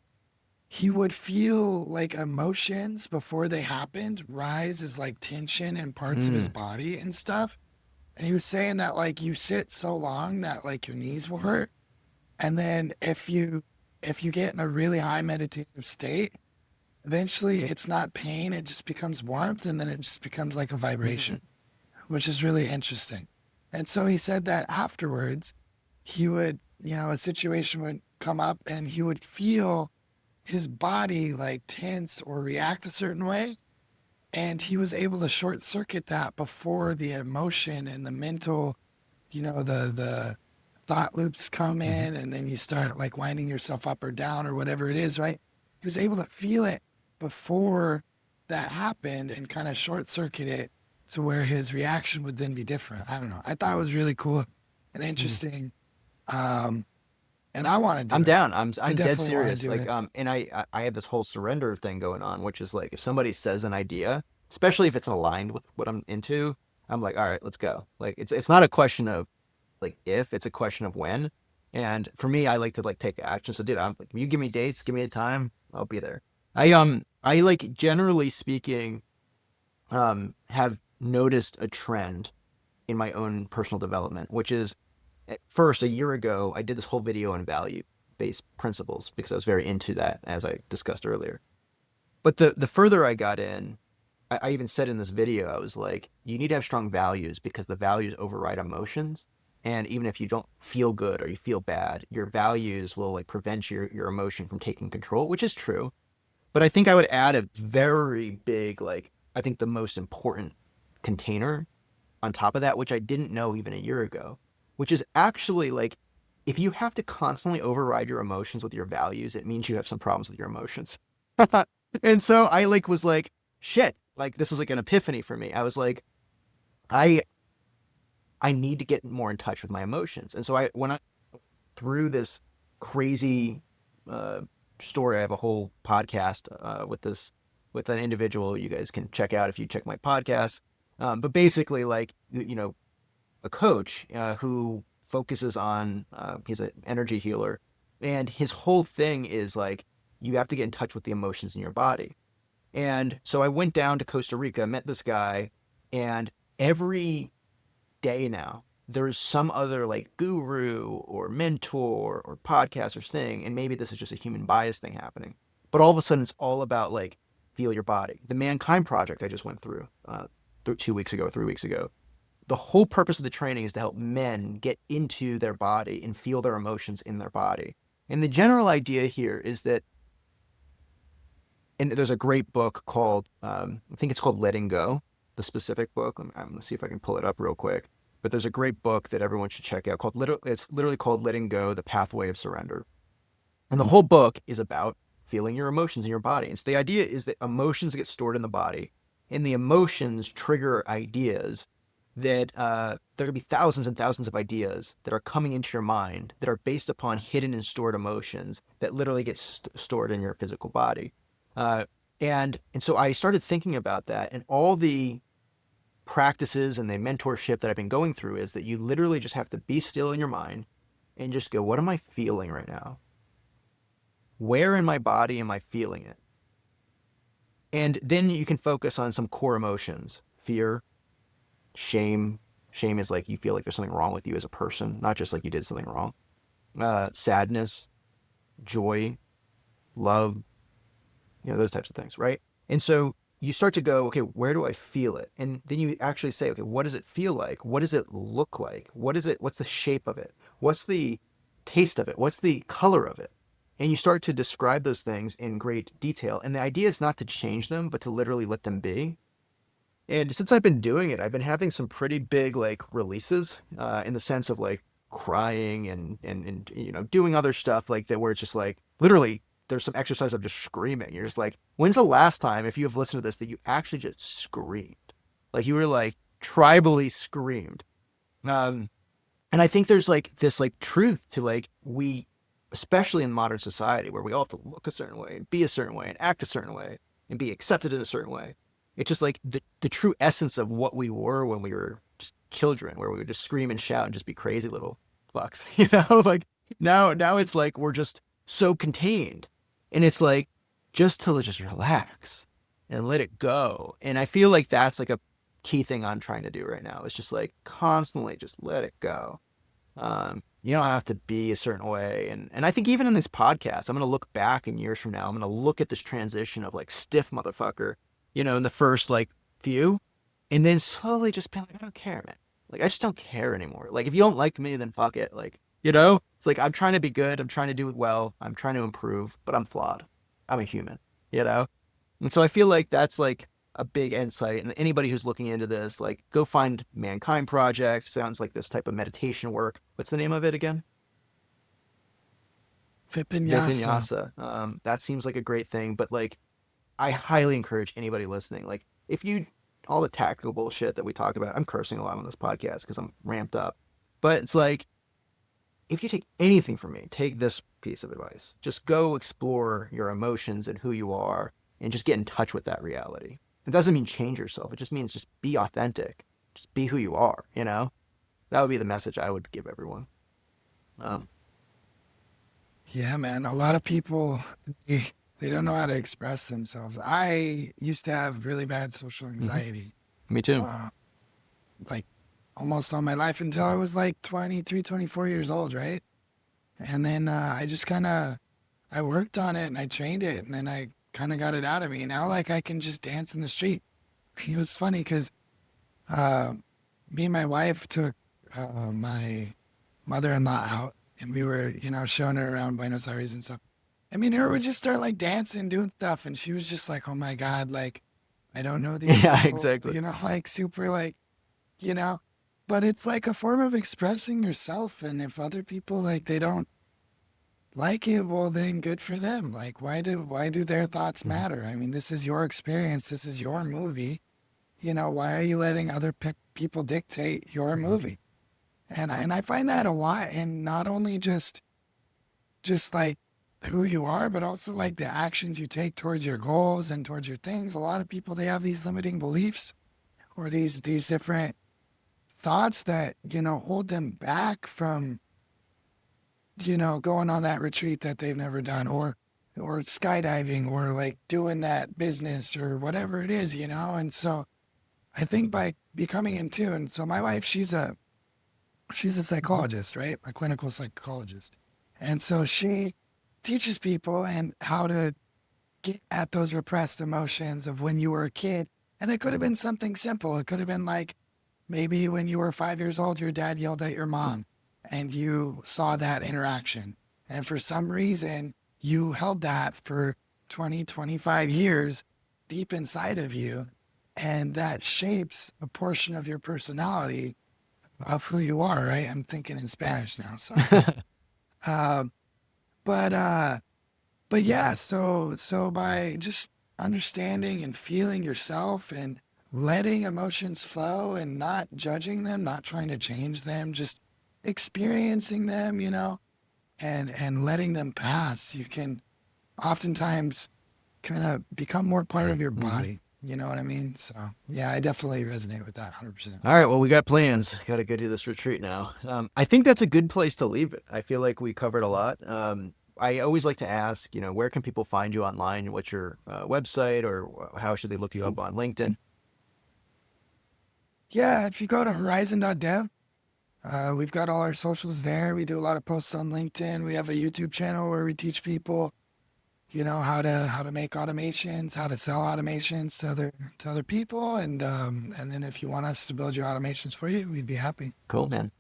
he would feel like emotions before they happened rise as like tension in parts of his Mm. body and stuff. And he was saying that, like, you sit so long that like your knees will hurt. And then if you get in a really high meditative state, eventually it's not pain, it just becomes warmth, and then it just becomes like a Mm. vibration, which is really interesting. And so he said that afterwards he would, a situation would come up and he would feel his body like tense or react a certain way. And he was able to short circuit that before the emotion and the mental, the thought loops come Mhm. in, and then you start like winding yourself up or down or whatever it is, right? He was able to feel it before that happened and kind of short circuit it to where his reaction would then be different. I don't know. I thought it was really cool and Mm. interesting. Um, and I want to I'm do it. down. I I'm dead definitely want to serious. do Like it. and I have this whole surrender thing going on, which is like if somebody says an idea, especially if it's aligned with what I'm into, I'm like, all right, let's go. Like it's not a question of like if, it's a question of when. And for me, I like to like take action. So dude, I'm like, if you give me dates, give me a time, I'll be there. I like generally speaking, have noticed a trend in my own personal development, which is at first a year ago, I did this whole video on value based principles because I was very into that, as I discussed earlier. But the further I got in, I even said in this video, I was like, you need to have strong values because the values override emotions. And even if you don't feel good or you feel bad, your values will like prevent your emotion from taking control, which is true. But I think I would add a very big, like, I think the most important container on top of that, which I didn't know even a year ago, which is actually like, if you have to constantly override your emotions with your values, it means you have some problems with your emotions. And so I like was like, shit, like this was like an epiphany for me. I was like, I I need to get more in touch with my emotions. And so I when I through this crazy uh, story, I have a whole podcast with an individual you guys can check out if you check my podcast. But basically, like a coach who focuses on he's an energy healer, and his whole thing is like you have to get in touch with the emotions in your body. And so I went down to Costa Rica, met this guy, and every day now there is some other like guru or mentor or podcast or thing, and maybe this is just a human bias thing happening, but all of a sudden it's all about like feel your body. The Mankind Project I just went through 2 weeks ago, 3 weeks ago, the whole purpose of the training is to help men get into their body and feel their emotions in their body. And the general idea here is that, and there's a great book called, I think it's called Letting Go, the specific book. I'm going to see if I can pull it up real quick. but there's a great book that everyone should check out it's literally called Letting Go, The Pathway of Surrender. And the whole book is about feeling your emotions in your body. And so the idea is that emotions get stored in the body, and the emotions trigger ideas that there could be thousands and thousands of ideas that are coming into your mind that are based upon hidden and stored emotions that literally get stored in your physical body. Uh, and so I started thinking about that, and all the practices and the mentorship that I've been going through is that you literally just have to be still in your mind and just go, what am I feeling right now? Where in my body am I feeling it? And then you can focus on some core emotions: fear, shame. Shame is like you feel like there's something wrong with you as a person, not just like you did something wrong. Sadness, joy, love, those types of things, right? And so you start to go, okay, where do I feel it? And then you actually say, okay, what does it feel like? What does it look like? What's the shape of it? What's the taste of it? What's the color of it? And you start to describe those things in great detail. And the idea is not to change them, but to literally let them be. And since I've been doing it, I've been having some pretty big like releases in the sense of like crying and doing other stuff like that, where it's just like literally there's some exercise of just screaming. You're just like, when's the last time, if you have listened to this, that you actually just screamed? Like you were like tribally screamed. Um, and I think there's like this like truth to like especially in modern society where we all have to look a certain way and be a certain way and act a certain way and be accepted in a certain way. It's just like the true essence of what we were when we were just children, where we would just scream and shout and just be crazy little fucks, like now it's like we're just so contained, and it's like just to just relax and let it go. And I feel like that's like a key thing I'm trying to do right now. It's just like constantly just let it go. You don't have to be a certain way. And I think even in this podcast, I'm going to look back in years from now, I'm going to look at this transition of like stiff motherfucker, in the first like few, and then slowly just be like, I don't care, man. Like, I just don't care anymore. Like, if you don't like me, then fuck it. Like, it's like, I'm trying to be good. I'm trying to do it well. I'm trying to improve, but I'm flawed. I'm a human, you know? And so I feel like that's like a big insight. And anybody who's looking into this, like, go find Mankind Project. Sounds like this type of meditation work. What's the name of it again? Vipassana. Vipassana. That seems like a great thing. But like, I highly encourage anybody listening, like, if you, all the tactical bullshit that we talk about, I'm cursing a lot on this podcast because I'm ramped up. But it's like, if you take anything from me, take this piece of advice. Just go explore your emotions and who you are and just get in touch with that reality. It doesn't mean change yourself. It just means just be authentic. Just be who you are, That would be the message I would give everyone. Um, Yeah, man. A lot of people, they don't know how to express themselves. I used to have really bad social mhm. anxiety, Me too. uh, like almost all my life until I was like 23, 24 years old, right? And then I just I worked on it and I trained it, and then I kind of got it out of me. Now, like, I can just dance in the street. It was funny because uh, me and my wife took my mother-in-law out, and we were, showing her around Buenos Aires and stuff. I mean, her would just start like dancing, doing stuff, and she was just like, "Oh my God, like, I don't know these Yeah, people," exactly. like super like, you know. But it's like a form of expressing yourself, and if other people like they don't like it, well, then good for them. Like, why do their thoughts Mhm. matter? I mean, this is your experience, this is your movie. Why are you letting other people dictate your Mhm. movie? And I find that a lot, and not only just like who you are, but also like the actions you take towards your goals and towards your things. A lot of people, they have these limiting beliefs or these different thoughts that hold them back from going on that retreat that they've never done, or skydiving, or like doing that business or whatever it is. And so I think by becoming in tune. So my wife, she's a Mhm. psychologist, right? A clinical psychologist. And so she teaches people and how to get at those repressed emotions of when you were a kid. And it could have been something simple. It could have been like maybe when you were 5 years old, your dad yelled at your mom and you saw that interaction. And for some reason, you held that for 20, 25 years deep inside of you. And that shapes a portion of your personality Hopefully you are, right? I'm thinking in Spanish now. Sorry. Um, but uh, but yeah, so by just understanding and feeling yourself and letting emotions flow and not judging them, not trying to change them, just experiencing them, and letting them pass, you can oftentimes kind of become more part of your Hmm. body. You know what I mean? So yeah, I definitely resonate with that 100%. All right, well, we got plans. Got to go do this retreat now. I think that's a good place to leave it. I feel like we covered a lot. I always like to ask, where can people find you online? What's your website, or how should they look you up on LinkedIn? Yeah, if you go to horizon.dev, we've got all our socials there. We do a lot of posts on LinkedIn. We have a YouTube channel where we teach people, how to make automations, how to sell automations to other people, and then if you want us to build your automations for you, we'd be happy. Cool, man.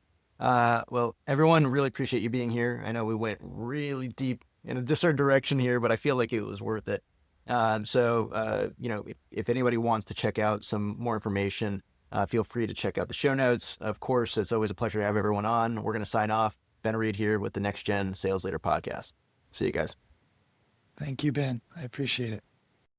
Well, everyone, really appreciate you being here. I know we went really deep in a certain direction here, but I feel like it was worth it. If anybody wants to check out some more information, feel free to check out the show notes. Of course, it's always a pleasure to have everyone on. We're going to sign off. Ben Reed here with the Next Gen Sales Leader Podcast. See you guys. Thank you, Ben. I appreciate it.